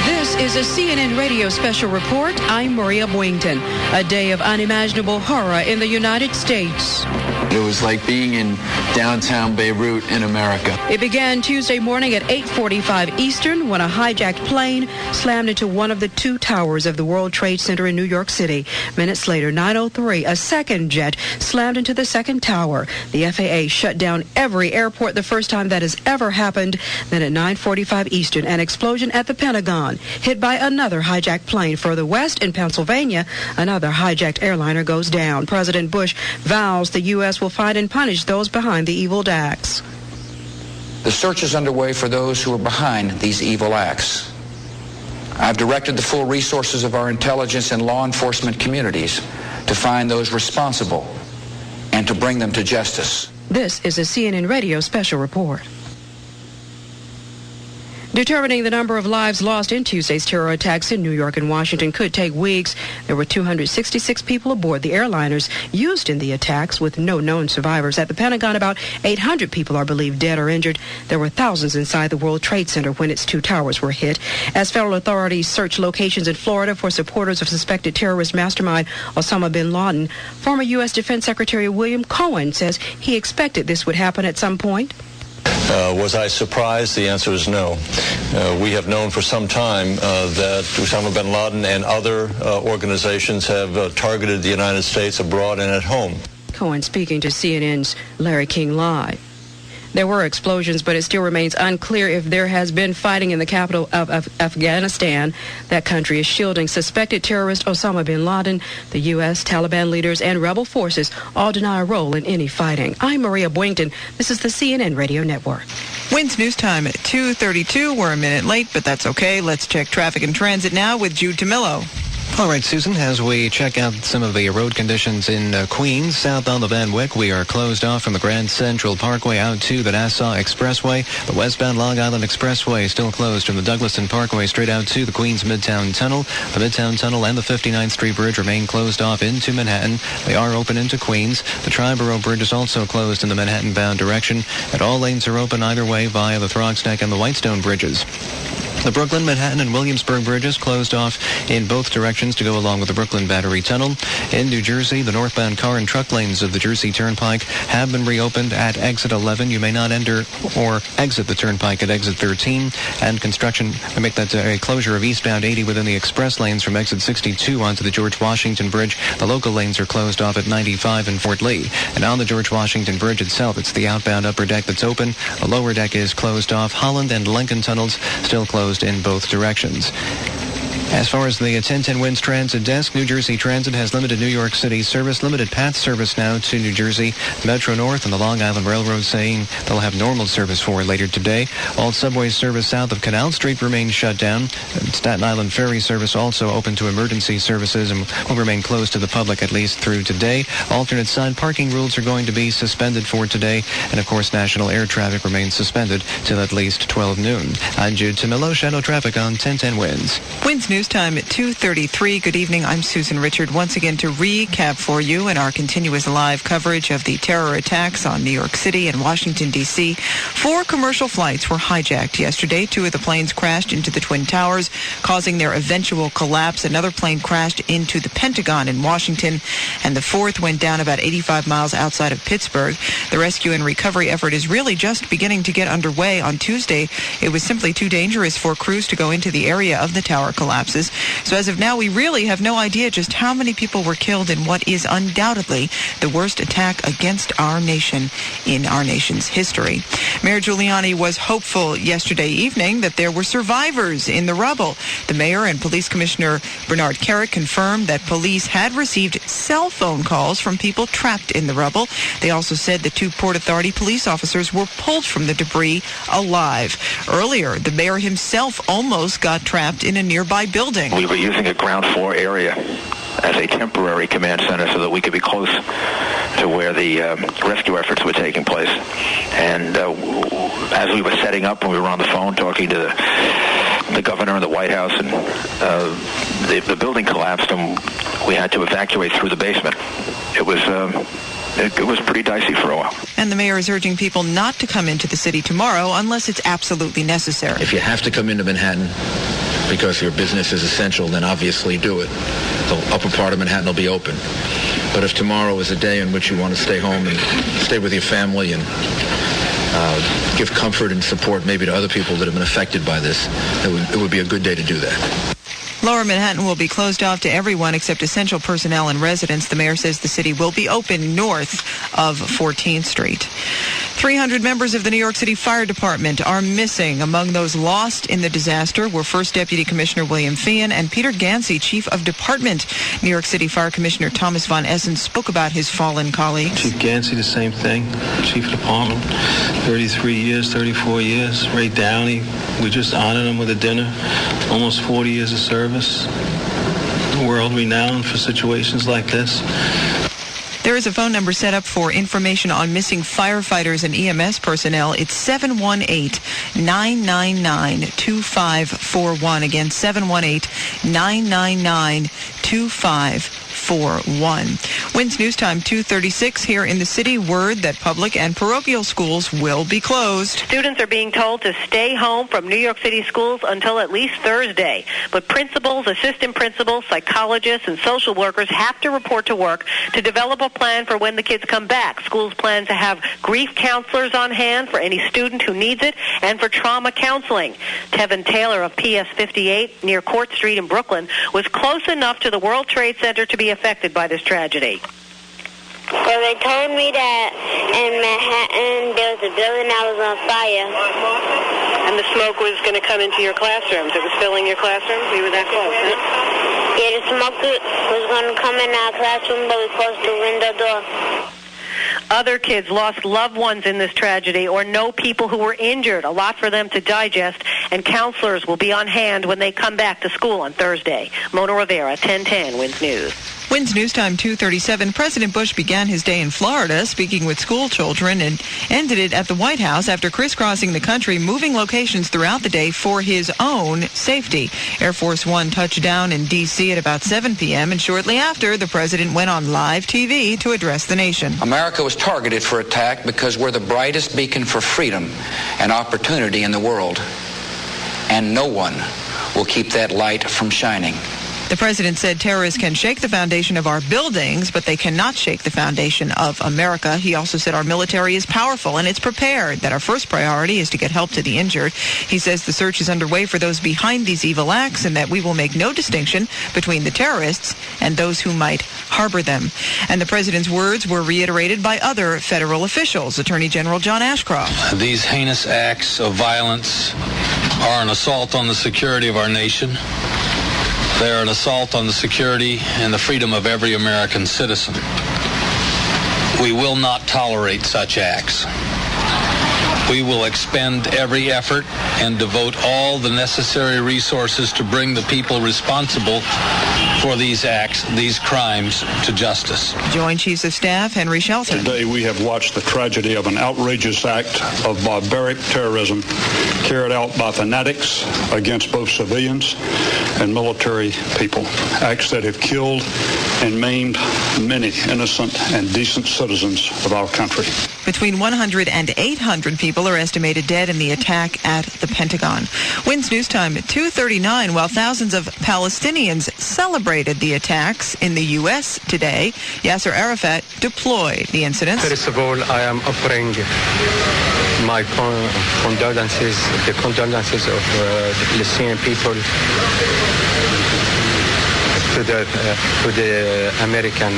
This is a CNN radio special report. I'm Maria Boynton. A day of unimaginable horror in the United States. It was like being in downtown Beirut in America. It began Tuesday morning at 8:45 Eastern when a hijacked plane slammed into one of the two towers of the World Trade Center in New York City. Minutes later, 9:03, a second jet slammed into the second tower. The FAA shut down every airport, the first time that has ever happened. Then at 9:45 Eastern, an explosion at the Pentagon, hit by another hijacked plane. Further west in Pennsylvania, another hijacked airliner goes down. President Bush vows the U.S. will find and punish those behind the evil acts. The search is underway for those who are behind these evil acts. I've directed the full resources of our intelligence and law enforcement communities to find those responsible and to bring them to justice. This is a CNN radio special report. Determining the number of lives lost in Tuesday's terror attacks in New York and Washington could take weeks. There were 266 people aboard the airliners used in the attacks, with no known survivors. At the Pentagon, about 800 people are believed dead or injured. There were thousands inside the World Trade Center when its two towers were hit. As federal authorities search locations in Florida for supporters of suspected terrorist mastermind Osama bin Laden, former U.S. Defense Secretary William Cohen says he expected this would happen at some point. Was I surprised? The answer is no. We have known for some time that Osama bin Laden and other organizations have targeted the United States abroad and at home. Cohen speaking to CNN's Larry King Live. There were explosions, but it still remains unclear if there has been fighting in the capital of Afghanistan. That country is shielding suspected terrorist Osama bin Laden. The U.S., Taliban leaders, and rebel forces all deny a role in any fighting. I'm Maria Boynton. This is the CNN Radio Network. WINS News Time at 2:32. We're a minute late, but that's okay. Let's check traffic and transit now with Jude Tamillo. All right, Susan, as we check out some of the road conditions in Queens, southbound of Van Wyck, we are closed off from the Grand Central Parkway out to the Nassau Expressway. The westbound Long Island Expressway still closed from the Douglaston Parkway straight out to the Queens Midtown Tunnel. The Midtown Tunnel and the 59th Street Bridge remain closed off into Manhattan. They are open into Queens. The Triborough Bridge is also closed in the Manhattan-bound direction, and all lanes are open either way via the Throgs Neck and the Whitestone bridges. The Brooklyn, Manhattan, and Williamsburg bridges closed off in both directions to go along with the Brooklyn Battery Tunnel. In New Jersey, the northbound car and truck lanes of the Jersey Turnpike have been reopened at exit 11. You may not enter or exit the Turnpike at exit 13. And construction will make that a closure of eastbound 80 within the express lanes from exit 62 onto the George Washington Bridge. The local lanes are closed off at 95 and Fort Lee. And on the George Washington Bridge itself, it's the outbound upper deck that's open. The lower deck is closed off. Holland and Lincoln tunnels still closed in both directions. As far as the 1010 WINS Transit Desk, New Jersey Transit has limited New York City service, limited PATH service now to New Jersey Metro North and the Long Island Railroad, saying they'll have normal service for later today. All subway service south of Canal Street remains shut down. Staten Island ferry service also open to emergency services and will remain closed to the public at least through today. Alternate side parking rules are going to be suspended for today. And of course, national air traffic remains suspended till at least 12 noon. I'm Jude Tamillo, Shadow Traffic on 1010 WINS. WINS News Time at 2:33. Good evening. I'm Susan Richard. Once again to recap for you in our continuous live coverage of the terror attacks on New York City and Washington, D.C. 4 commercial flights were hijacked yesterday. 2 of the planes crashed into the Twin Towers, causing their eventual collapse. Another plane crashed into the Pentagon in Washington, and the 4th went down about 85 miles outside of Pittsburgh. The rescue and recovery effort is really just beginning to get underway. On Tuesday, it was simply too dangerous for crews to go into the area of the tower collapse. collapses. So as of now, we really have no idea just how many people were killed in what is undoubtedly the worst attack against our nation in our nation's history. Mayor Giuliani was hopeful yesterday evening that there were survivors in the rubble. The mayor and police commissioner Bernard Kerik confirmed that police had received cell phone calls from people trapped in the rubble. They also said the 2 Port Authority police officers were pulled from the debris alive. Earlier, the mayor himself almost got trapped in a nearby building. We were using a ground floor area as a temporary command center so that we could be close to where the rescue efforts were taking place. And as we were setting up, and we were on the phone talking to the governor and the White House, and the building collapsed, and we had to evacuate through the basement. It was pretty dicey for a while. And the mayor is urging people not to come into the city tomorrow unless it's absolutely necessary. If you have to come into Manhattan because your business is essential, then obviously do it. The upper part of Manhattan will be open. But if tomorrow is a day in which you want to stay home and stay with your family and give comfort and support maybe to other people that have been affected by this, it would be a good day to do that. Lower Manhattan will be closed off to everyone except essential personnel and residents. The mayor says the city will be open north of 14th Street. 300 members of the New York City Fire Department are missing. Among those lost in the disaster were First Deputy Commissioner William Feehan and Peter Gansey, Chief of Department. New York City Fire Commissioner Thomas Von Essen spoke about his fallen colleagues. Chief Gansey, the same thing. Chief of Department, 33 years, 34 years. Ray Downey, we just honored him with a dinner. Almost 40 years of service. World renowned for situations like this. There is a phone number set up for information on missing firefighters and EMS personnel. It's 718-999-2541. Again, 718-999-2541. WINS News Time 2:36 here in the city. Word that public and parochial schools will be closed. Students are being told to stay home from New York City schools until at least Thursday. But principals, assistant principals, psychologists, and social workers have to report to work to develop a plan for when the kids come back. Schools plan to have grief counselors on hand for any student who needs it and for trauma counseling. Tevin Taylor of PS 58 near Court Street in Brooklyn was close enough to the World Trade Center to be affected by this tragedy. Well, they told me that in Manhattan there was a building that was on fire. And the smoke was going to come into your classrooms. It was filling your classrooms? We were that close, huh? Yeah, the smoke was going to come in our classroom, but we closed the window door. Other kids lost loved ones in this tragedy or know people who were injured. A lot for them to digest, and counselors will be on hand when they come back to school on Thursday. Mona Rivera, 1010 WINS News. WINS News Time 2:37. President Bush began his day in Florida speaking with school children and ended it at the White House after crisscrossing the country, moving locations throughout the day for his own safety. Air Force One touched down in D.C. at about 7 p.m., and shortly after, the president went on live TV to address the nation. America was targeted for attack because we're the brightest beacon for freedom and opportunity in the world. And no one will keep that light from shining. The president said terrorists can shake the foundation of our buildings, but they cannot shake the foundation of America. He also said our military is powerful and it's prepared, that our first priority is to get help to the injured. He says the search is underway for those behind these evil acts and that we will make no distinction between the terrorists and those who might harbor them. And the president's words were reiterated by other federal officials. Attorney General John Ashcroft. These heinous acts of violence are an assault on the security of our nation. They are an assault on the security and the freedom of every American citizen. We will not tolerate such acts. We will expend every effort and devote all the necessary resources to bring the people responsible for these acts, these crimes, to justice. Joint Chiefs of Staff Henry Shelton. Today we have watched the tragedy of an outrageous act of barbaric terrorism carried out by fanatics against both civilians and military people. Acts that have killed and maimed many innocent and decent citizens of our country. Between 100 and 800 people are estimated dead in the attack at the Pentagon. WINS News Time at 2:39. While thousands of Palestinians celebrated the attacks in the U.S. today, Yasser Arafat deployed the incidents. First of all, I am offering my condolences, the condolences of the Palestinian people to the American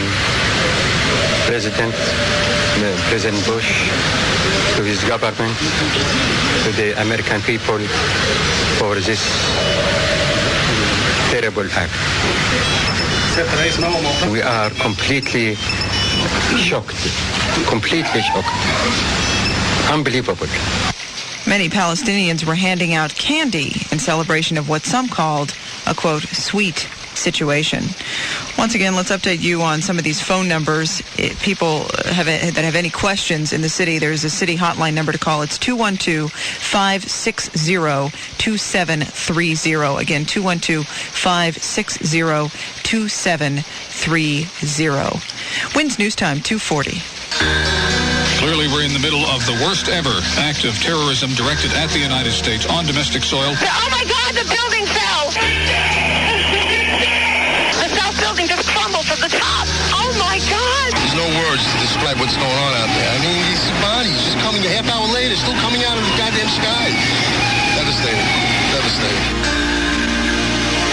President Bush, to his government, to the American people for this terrible act. We are completely shocked, unbelievable. Many Palestinians were handing out candy in celebration of what some called a, quote, sweet situation. Once again, let's update you on some of these phone numbers. If people that have any questions in the city, there's a city hotline number to call. It's 212-560-2730. Again, 212-560-2730. WINS News Time, 2:40. Clearly, we're in the middle of the worst ever act of terrorism directed at the United States on domestic soil. Oh, my God, the building fell. The South building just crumbled from the top. Oh, my God. There's no words to describe what's going on out there. I mean, these bodies just coming a half hour later, still coming out of the goddamn sky. Devastating.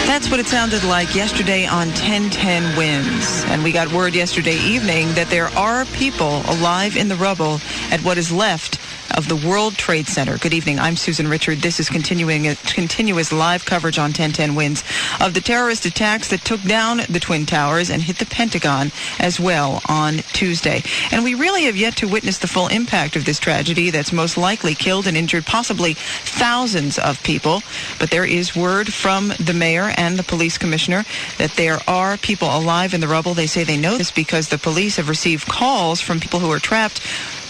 That's what it sounded like yesterday on 1010 WINS. And we got word yesterday evening that there are people alive in the rubble at what is left of the World Trade Center. Good evening. I'm Susan Richard. This is continuous live coverage on 1010 WINS of the terrorist attacks that took down the Twin Towers and hit the Pentagon as well on Tuesday. And we really have yet to witness the full impact of this tragedy that's most likely killed and injured possibly thousands of people. But there is word from the mayor and the police commissioner that there are people alive in the rubble. They say they know this because the police have received calls from people who are trapped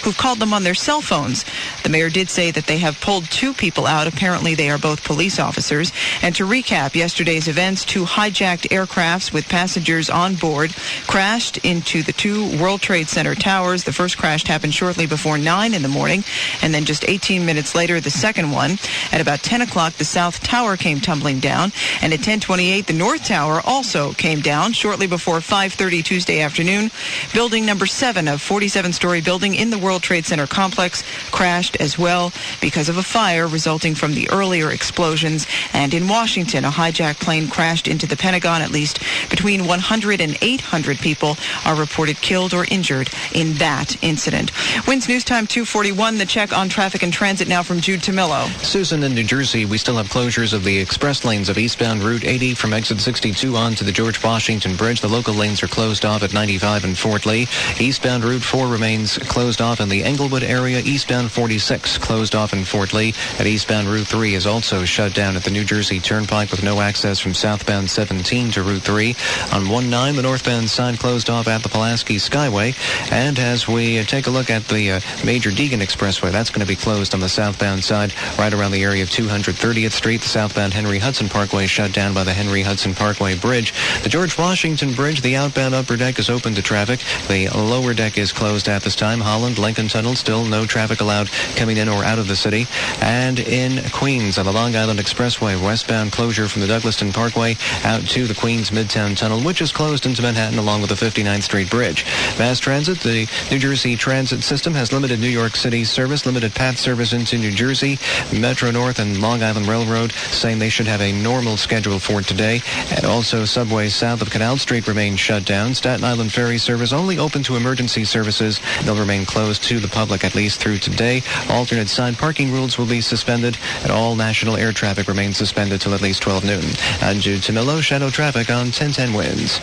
who've called them on their cell phones. The mayor did say that they have pulled 2 people out. Apparently, they are both police officers. And to recap yesterday's events, 2 hijacked aircrafts with passengers on board crashed into the 2 World Trade Center towers. The first crash happened shortly before 9 in the morning, and then just 18 minutes later, the second one. At about 10 o'clock, the South Tower came tumbling down, and at 10:28, the North Tower also came down. Shortly before 5:30 Tuesday afternoon, building number 7 of 47-story building in the World Trade Center complex crashed as well because of a fire resulting from the earlier explosions. And in Washington, a hijacked plane crashed into the Pentagon. At least between 100 and 800 people are reported killed or injured in that incident. WINS News Time 2:41. The check on traffic and transit now from Jude Tamillo. Susan, in New Jersey, we still have closures of the express lanes of eastbound Route 80 from exit 62 on to the George Washington Bridge. The local lanes are closed off at 95 and Fort Lee. Eastbound Route 4 remains closed off in the Englewood area. Eastbound 46 closed off in Fort Lee. At eastbound Route 3 is also shut down at the New Jersey Turnpike with no access from southbound 17 to Route 3. On 19, the northbound side closed off at the Pulaski Skyway. And as we take a look at the Major Deegan Expressway, that's going to be closed on the southbound side right around the area of 230th Street. The southbound Henry Hudson Parkway shut down by the Henry Hudson Parkway Bridge. The George Washington Bridge, the outbound upper deck is open to traffic. The lower deck is closed at this time. Holland, Lincoln Tunnel, still no traffic allowed coming in or out of the city. And in Queens on the Long Island Expressway, westbound closure from the Douglaston Parkway out to the Queens Midtown Tunnel, which is closed into Manhattan along with the 59th Street Bridge. Mass transit, the New Jersey Transit System has limited New York City service, limited path service into New Jersey. Metro North and Long Island Railroad saying they should have a normal schedule for today. And also subways south of Canal Street remain shut down. Staten Island ferry service only open to emergency services. They'll remain closed to the public at least through today. Alternate side parking rules will be suspended, and all national air traffic remains suspended till at least 12 noon. I'm Jude Tamillo, Shadow Traffic on 1010 WINS.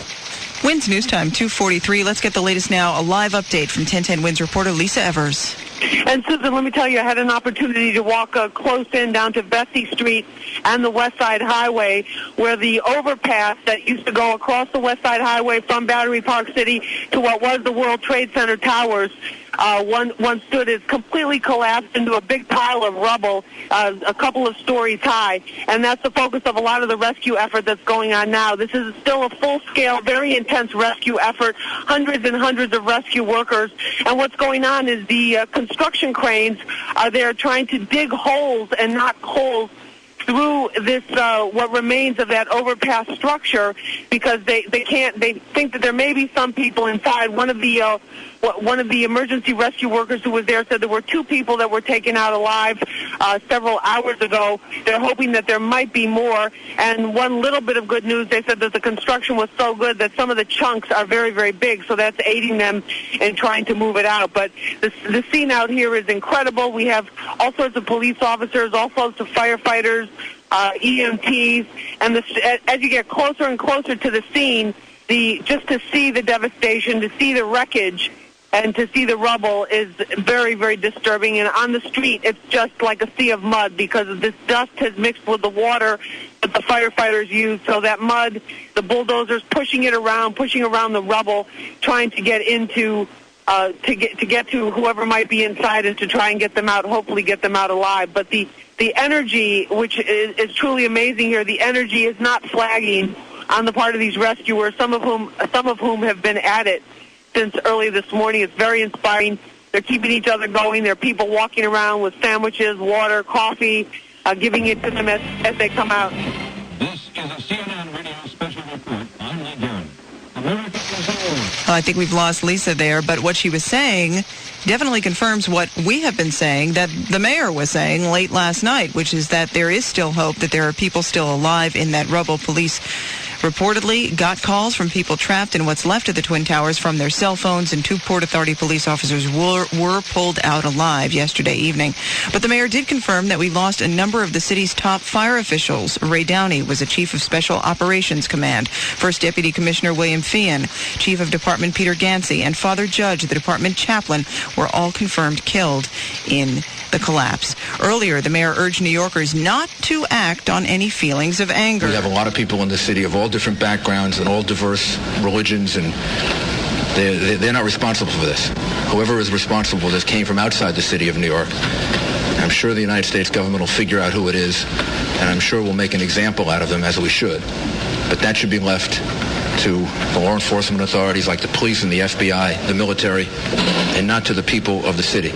WINS News Time 2:43. Let's get the latest now. A live update from 1010 WINS reporter Lisa Evers. And Susan, let me tell you, I had an opportunity to walk close in down to Vesey Street and the West Side Highway, where the overpass that used to go across the West Side Highway from Battery Park City to what was the World Trade Center towers One stood is completely collapsed into a big pile of rubble, a couple of stories high, and that's the focus of a lot of the rescue effort that's going on now. This is still a full-scale, very intense rescue effort, hundreds and hundreds of rescue workers, and what's going on is the construction cranes are there trying to dig holes and knock holes through this what remains of that overpass structure, because they think that there may be some people inside. One of the emergency rescue workers who was there said there were 2 people that were taken out alive several hours ago. They're hoping that there might be more. And one little bit of good news, they said that the construction was so good that some of the chunks are very, very big, so that's aiding them in trying to move it out. But the scene out here is incredible. We have all sorts of police officers, all sorts of firefighters, EMTs, and as you get closer and closer to the scene, just to see the devastation, to see the wreckage, and to see the rubble is very, very disturbing. And on the street, it's just like a sea of mud because this dust has mixed with the water that the firefighters use. So that mud, the bulldozers pushing around the rubble, trying to get into to get to whoever might be inside and to try and get them out, hopefully get them out alive. But the energy, which is truly amazing here, the energy is not flagging on the part of these rescuers, some of whom have been at it since early this morning. It's very inspiring. They're keeping each other going. There are people walking around with sandwiches, water, coffee, giving it to them as they come out. This is a CNN Radio special report. I'm Lee Guerin. I think we've lost Lisa there, but what she was saying definitely confirms what we have been saying, that the mayor was saying late last night, which is that there is still hope, that there are people still alive in that rubble. Police reportedly got calls from people trapped in what's left of the Twin Towers from their cell phones, and 2 Port Authority police officers were pulled out alive yesterday evening. But the mayor did confirm that we lost a number of the city's top fire officials. Ray Downey was a chief of Special Operations Command. First Deputy Commissioner William Feehan, Chief of Department Peter Gansey, and Father Judge, the department chaplain, were all confirmed killed in the collapse. Earlier, the mayor urged New Yorkers not to act on any feelings of anger. We have a lot of people in the city of all different backgrounds and all diverse religions, and they're not responsible for this. Whoever is responsible for this came from outside the city of New York. I'm sure the United States government will figure out who it is, and I'm sure we'll make an example out of them, as we should. But that should be left to the law enforcement authorities like the police and the FBI, the military, and not to the people of the city.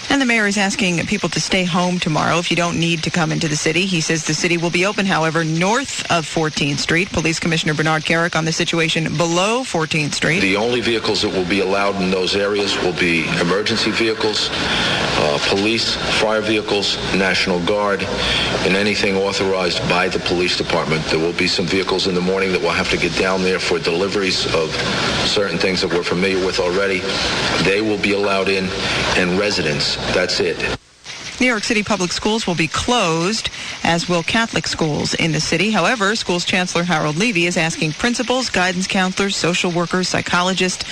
And the mayor is asking people to stay home tomorrow if you don't need to come into the city. He says the city will be open, however, north of 14th Street. Police Commissioner Bernard Carrick on the situation below 14th Street. The only vehicles that will be allowed in those areas will be emergency vehicles, police, fire vehicles, National Guard, and anything authorized by the police department. There will be some vehicles in the morning that will have to get down there for deliveries of certain things that we're familiar with already. They will be allowed in, and residents. That's it. New York City public schools will be closed, as will Catholic schools in the city. However, schools Chancellor Harold Levy is asking principals, guidance counselors, social workers, psychologists,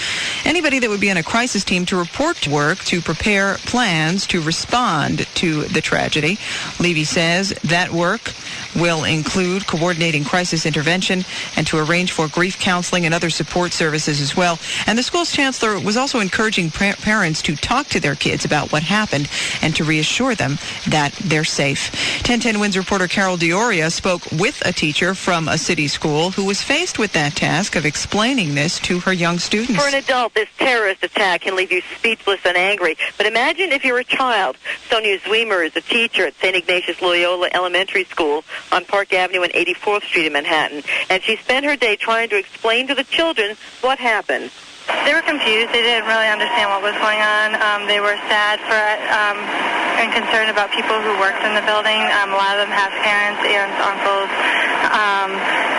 anybody that would be on a crisis team to report to work to prepare plans to respond to the tragedy. Levy says that work will include coordinating crisis intervention and to arrange for grief counseling and other support services as well. And the school's chancellor was also encouraging parents to talk to their kids about what happened and to reassure them that they're safe. 1010 WINS reporter Carol Dioria spoke with a teacher from a city school who was faced with that task of explaining this to her young students. For an adult, this terrorist attack can leave you speechless and angry. But imagine if you're a child. Sonia Zweimer is a teacher at St. Ignatius Loyola Elementary School on Park Avenue and 84th Street in Manhattan. And she spent her day trying to explain to the children what happened. They were confused. They didn't really understand what was going on. They were sad and concerned about people who worked in the building. A lot of them have parents, aunts, uncles,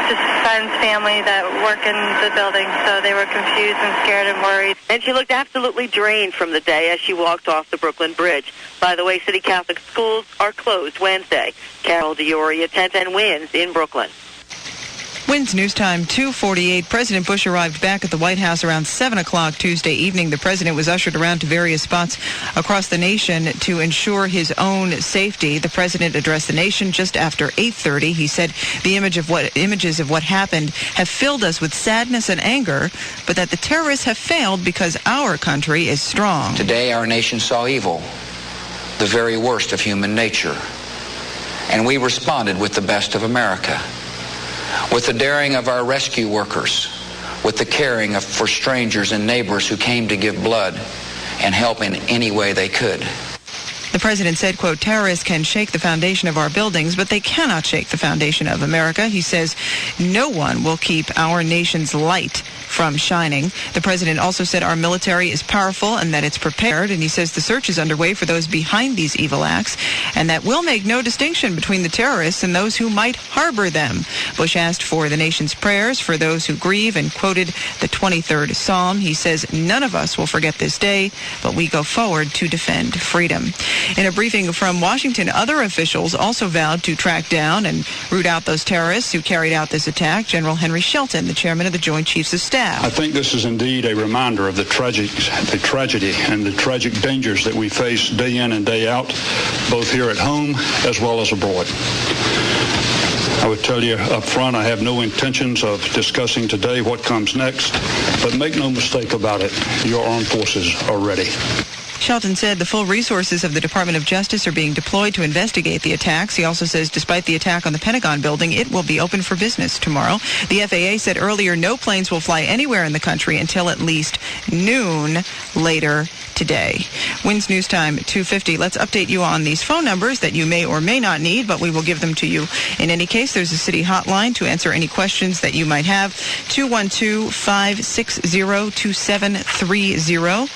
just friends, family that work in the building. So they were confused and scared and worried. And she looked absolutely drained from the day as she walked off the Brooklyn Bridge. By the way, City Catholic schools are closed Wednesday. Carol Dioria, 1010 WINS in Brooklyn. WINS News Time 2:48. President Bush arrived back at the White House around 7 o'clock Tuesday evening. The president was ushered around to various spots across the nation to ensure his own safety. The president addressed the nation just after 8:30. He said the images of what happened have filled us with sadness and anger, but that the terrorists have failed because our country is strong. Today our nation saw evil, the very worst of human nature, and we responded with the best of America, with the daring of our rescue workers, with the caring for strangers and neighbors who came to give blood and help in any way they could. The president said, quote, terrorists can shake the foundation of our buildings, but they cannot shake the foundation of America. He says no one will keep our nation's light from shining. The president also said our military is powerful and that it's prepared, and he says the search is underway for those behind these evil acts and that will make no distinction between the terrorists and those who might harbor them. Bush asked for the nation's prayers for those who grieve and quoted the 23rd Psalm. He says none of us will forget this day, but we go forward to defend freedom. In a briefing from Washington, other officials also vowed to track down and root out those terrorists who carried out this attack. General Henry Shelton, the chairman of the Joint Chiefs of Staff. I think this is indeed a reminder of the tragedy and the tragic dangers that we face day in and day out, both here at home as well as abroad. I would tell you up front, I have no intentions of discussing today what comes next, but make no mistake about it, your armed forces are ready. Shelton said the full resources of the Department of Justice are being deployed to investigate the attacks. He also says despite the attack on the Pentagon building, it will be open for business tomorrow. The FAA said earlier no planes will fly anywhere in the country until at least noon later today. WINS News Time 2:50. Let's update you on these phone numbers that you may or may not need, but we will give them to you in any case. There's a city hotline to answer any questions that you might have. 212-560-2730.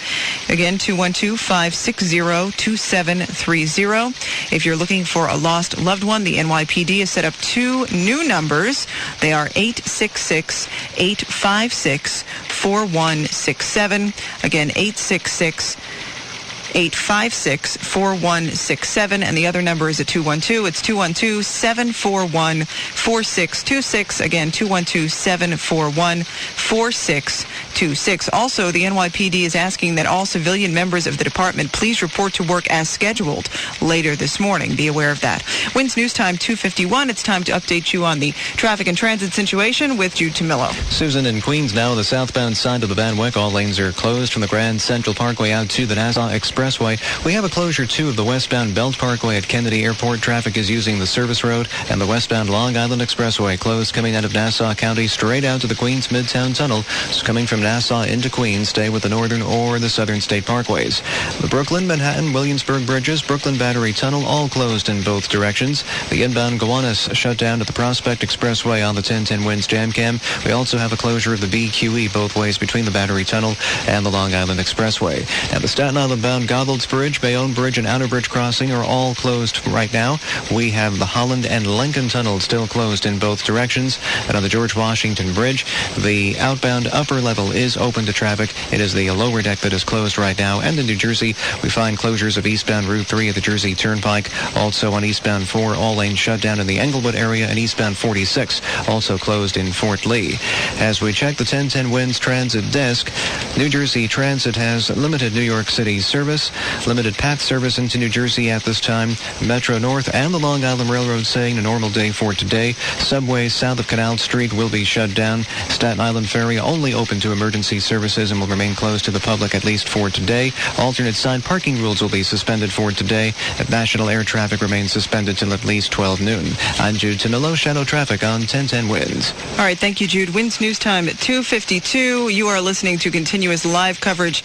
Again, 212-560-2730. If you're looking for a lost loved one, the NYPD has set up two new numbers. They are 866-856-4167. Again, 866-856-4167, and the other number is a 212. It's 212-741-4626. Again, 212-741-4626. Also, the NYPD is asking that all civilian members of the department please report to work as scheduled later this morning. Be aware of that. WINS News Time 2:51. It's time to update you on the traffic and transit situation with Jude Tamillo. Susan, in Queens now, the southbound side of the Van Wyck, all lanes are closed from the Grand Central Parkway out to the Nassau Expressway. We have a closure, too, of the westbound Belt Parkway at Kennedy Airport. Traffic is using the service road, and the westbound Long Island Expressway closed coming out of Nassau County straight out to the Queens Midtown Tunnel. So coming from Nassau into Queens, stay with the northern or the southern state parkways. The Brooklyn, Manhattan, Williamsburg bridges, Brooklyn Battery Tunnel, all closed in both directions. The inbound Gowanus shut down at the Prospect Expressway on the 1010 WINS Jam Cam. We also have a closure of the BQE both ways between the Battery Tunnel and the Long Island Expressway. And the Staten Island bound Goethals Bridge, Bayonne Bridge, and Outer Bridge Crossing are all closed right now. We have the Holland and Lincoln Tunnel still closed in both directions. And on the George Washington Bridge, the outbound upper level is open to traffic. It is the lower deck that is closed right now. And in New Jersey, we find closures of eastbound Route 3 at the Jersey Turnpike. Also on eastbound 4, all lanes shut down in the Englewood area, and eastbound 46 also closed in Fort Lee. As we check the 1010 WINS Transit Desk, New Jersey Transit has limited New York City service, limited PATH service into New Jersey at this time. Metro North and the Long Island Railroad saying a normal day for today. Subways south of Canal Street will be shut down. Staten Island Ferry only open to emergency services and will remain closed to the public at least for today. Alternate side parking rules will be suspended for today. National air traffic remains suspended till at least 12 noon. I'm Jude Tamillo, Shadow Traffic on 1010 WINS. All right, thank you, Jude. WINS News Time at 2:52. You are listening to continuous live coverage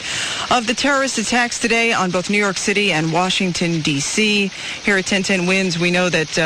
of the terrorist attacks today on both New York City and Washington, D.C. Here at 1010 WINS, we know that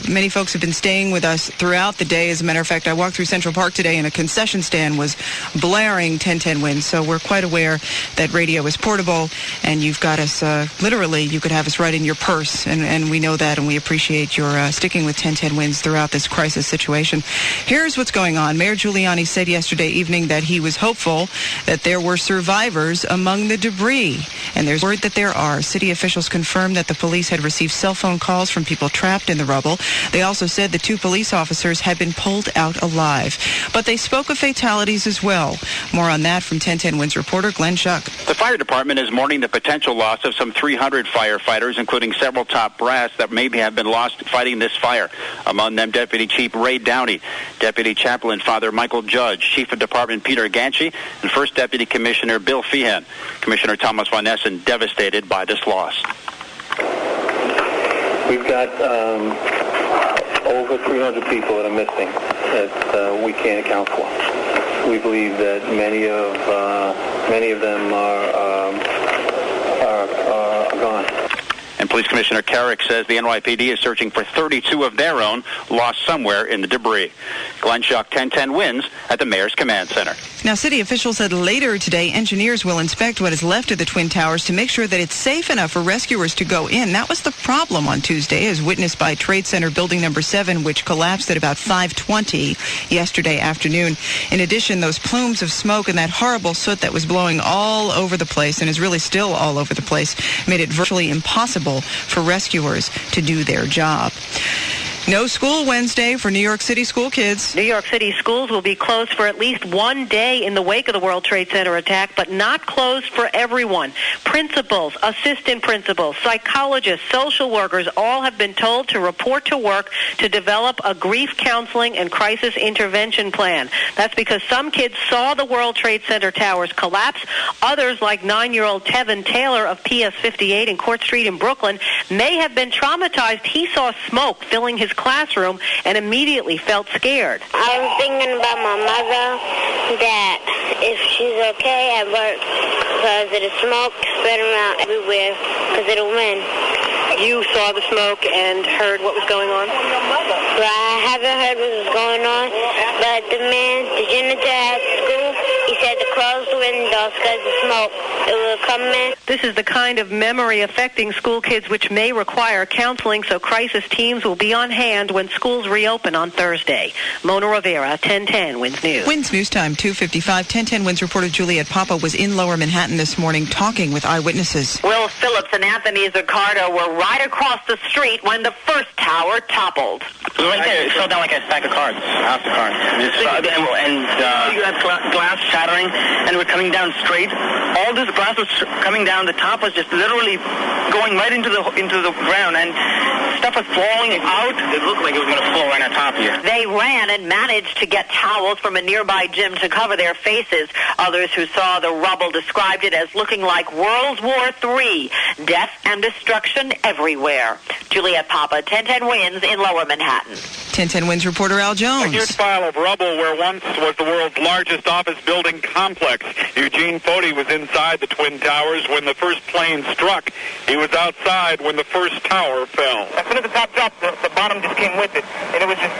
many folks have been staying with us throughout the day. As a matter of fact, I walked through Central Park today and a concession stand was blaring 1010 WINS. So we're quite aware that radio is portable, and you've got us, literally, you could have us right in your purse, and we know that, and we appreciate your sticking with 1010 WINS throughout this crisis situation. Here's what's going on. Mayor Giuliani said yesterday evening that he was hopeful that there were survivors among the debris, and there's there's word that there are. City officials confirmed that the police had received cell phone calls from people trapped in the rubble. They also said the 2 police officers had been pulled out alive. But they spoke of fatalities as well. More on that from 1010 Wins reporter Glenn Schuck. The fire department is mourning the potential loss of some 300 firefighters, including several top brass that maybe have been lost fighting this fire. Among them, Deputy Chief Ray Downey, Deputy Chaplain Father Michael Judge, Chief of Department Peter Ganchi, and First Deputy Commissioner Bill Feehan. Commissioner Thomas Von Essen devastated by this loss. We've got over 300 people that are missing that we can't account for. We believe that many of them are gone. And Police Commissioner Carrick says the NYPD is searching for 32 of their own lost somewhere in the debris. Glenn Schuck, 1010 Wins at the Mayor's Command Center. Now, city officials said later today engineers will inspect what is left of the Twin Towers to make sure that it's safe enough for rescuers to go in. That was the problem on Tuesday, as witnessed by Trade Center Building Number 7, which collapsed at about 5:20 yesterday afternoon. In addition, those plumes of smoke and that horrible soot that was blowing all over the place and is really still all over the place made it virtually impossible for rescuers to do their job. No school Wednesday for New York City school kids. New York City schools will be closed for at least one day in the wake of the World Trade Center attack, but not closed for everyone. Principals, assistant principals, psychologists, social workers all have been told to report to work to develop a grief counseling and crisis intervention plan. That's because some kids saw the World Trade Center towers collapse. Others, like 9-year-old Tevin Taylor of PS 58 in Court Street in Brooklyn, may have been traumatized. He saw smoke filling his classroom and immediately felt scared. I was thinking about my mother, that if she's okay at work, because of the smoke spreading around everywhere because of the wind. You saw the smoke and heard what was going on? Well, I haven't heard what was going on, but the janitor at school, he said to close the windows because the smoke, it will come in. This is the kind of memory affecting school kids which may require counseling, so crisis teams will be on hand when schools reopen on Thursday. Mona Rivera, 1010 Wins News. Wins News Time, 2:55. 1010 Wins reporter Juliet Papa was in Lower Manhattan this morning talking with eyewitnesses. Will Phillips and Anthony Zaccardo were right across the street when the first tower toppled. Right there, it fell down like a stack of cards, house of cards. You had glass shattering, and we're coming down straight. All this glass was coming down. The top was just literally going right into the ground, and stuff was falling out. It looked like it was going to fall right on top of you. They ran and managed to get towels from a nearby gym to cover their faces. Others who saw the rubble described it as looking like World War III. Death and destruction everywhere. Juliet Papa, 1010 Wins in Lower Manhattan. 1010 Wins reporter Al Jones. A huge pile of rubble where once was the world's largest office building complex. Eugene Foti was inside the Twin Towers when the first plane struck. He was outside when the first tower fell. As soon as the top dropped, the bottom just came with it. And it was just,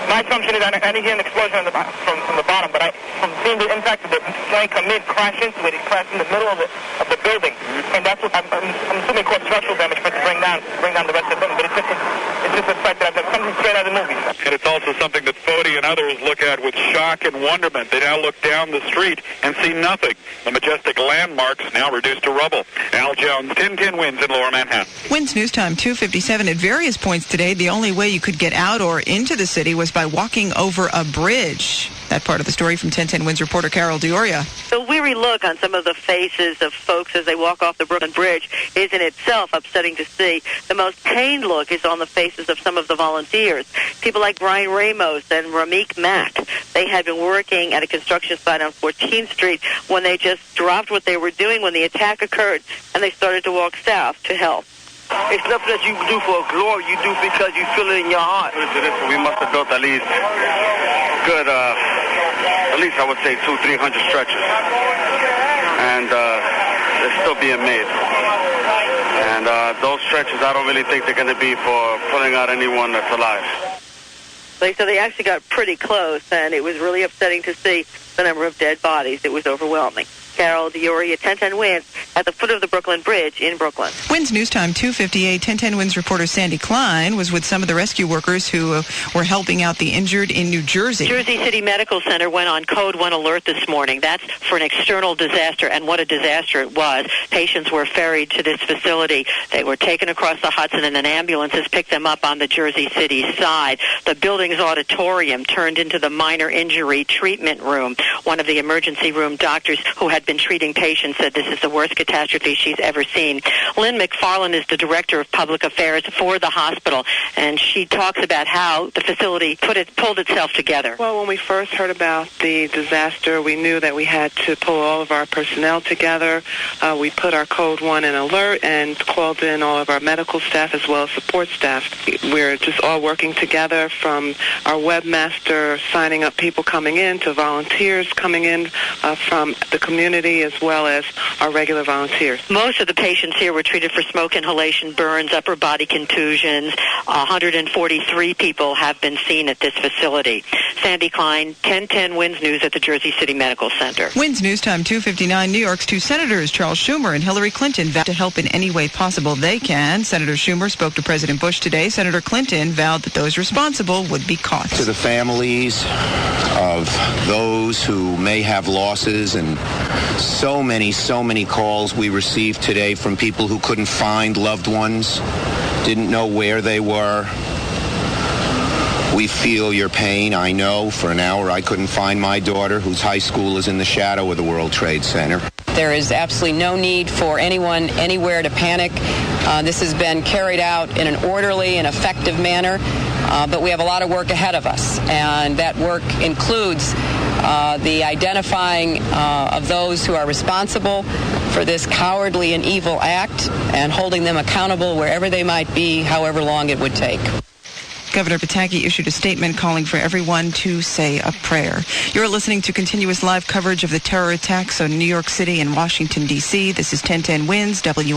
my assumption is I didn't hear an explosion from the bottom, but from seeing the impact of the plane come in, crash into it, it crashed in the middle of the building. And that's what I'm assuming caused structural damage for it to bring down the rest of the building. But it's just a fact that I've done something straight out of the movie. And it's also something that Foti and others look at with shock and wonderment. They now look down the street and see nothing. The majestic landmarks now reduced to rubble. Al Jones, 1010 Wins in Lower Manhattan. Wins News Time, 2:57. At various points today, the only way you could get out or into the city was by walking over a bridge. That part of the story from 1010 Wins reporter Carol Dioria. The weary look on some of the faces of folks as they walk off the Brooklyn Bridge is in itself upsetting to see. The most pained look is on the faces of some of the volunteers. People like Brian Ramos and Ramik Mack. They had been working at a construction site on 14th Street when they just dropped what they were doing when the attack occurred, and they started to walk south to help. It's nothing that you do for glory. You do because you feel it in your heart. We must have built at least I would say 200-300 stretchers. And they're still being made. And those stretchers, I don't really think they're going to be for pulling out anyone that's alive. So they actually got pretty close, and it was really upsetting to see the number of dead bodies. It was overwhelming. Carol Diori at 1010 Winds at the foot of the Brooklyn Bridge in Brooklyn. Winds News Time 2:58. 1010 Winds reporter Sandy Klein was with some of the rescue workers who were helping out the injured in New Jersey. Jersey City Medical Center went on Code 1 alert this morning. That's for an external disaster, and what a disaster it was. Patients were ferried to this facility. They were taken across the Hudson, and then ambulances picked them up on the Jersey City side. The building's auditorium turned into the minor injury treatment room. One of the emergency room doctors who had been treating patients said this is the worst catastrophe she's ever seen. Lynn McFarland is the director of public affairs for the hospital, and she talks about how the facility pulled itself together. Well, when we first heard about the disaster, we knew that we had to pull all of our personnel together. We put our Code 1 in alert and called in all of our medical staff as well as support staff. We're just all working together, from our webmaster signing up people coming in to volunteers coming in from the community as well as our regular volunteers. Most of the patients here were treated for smoke inhalation, burns, upper body contusions. 143 people have been seen at this facility. Sandy Klein, 1010 Winds News at the Jersey City Medical Center. Winds News Time 2:59. New York's two senators, Charles Schumer and Hillary Clinton, vowed to help in any way possible they can. Senator Schumer spoke to President Bush today. Senator Clinton vowed that those responsible would be caught. To the families of those who may have losses, and so many calls we received today from people who couldn't find loved ones, didn't know where they were. We feel your pain. I know for an hour I couldn't find my daughter, whose high school is in the shadow of the World Trade Center. There is absolutely no need for anyone anywhere to panic. This has been carried out in an orderly and effective manner, but we have a lot of work ahead of us, and that work includes the identifying of those who are responsible for this cowardly and evil act and holding them accountable wherever they might be, however long it would take. Governor Pataki issued a statement calling for everyone to say a prayer. You're listening to continuous live coverage of the terror attacks on New York City and Washington, D.C. This is 1010 Winds, WIN.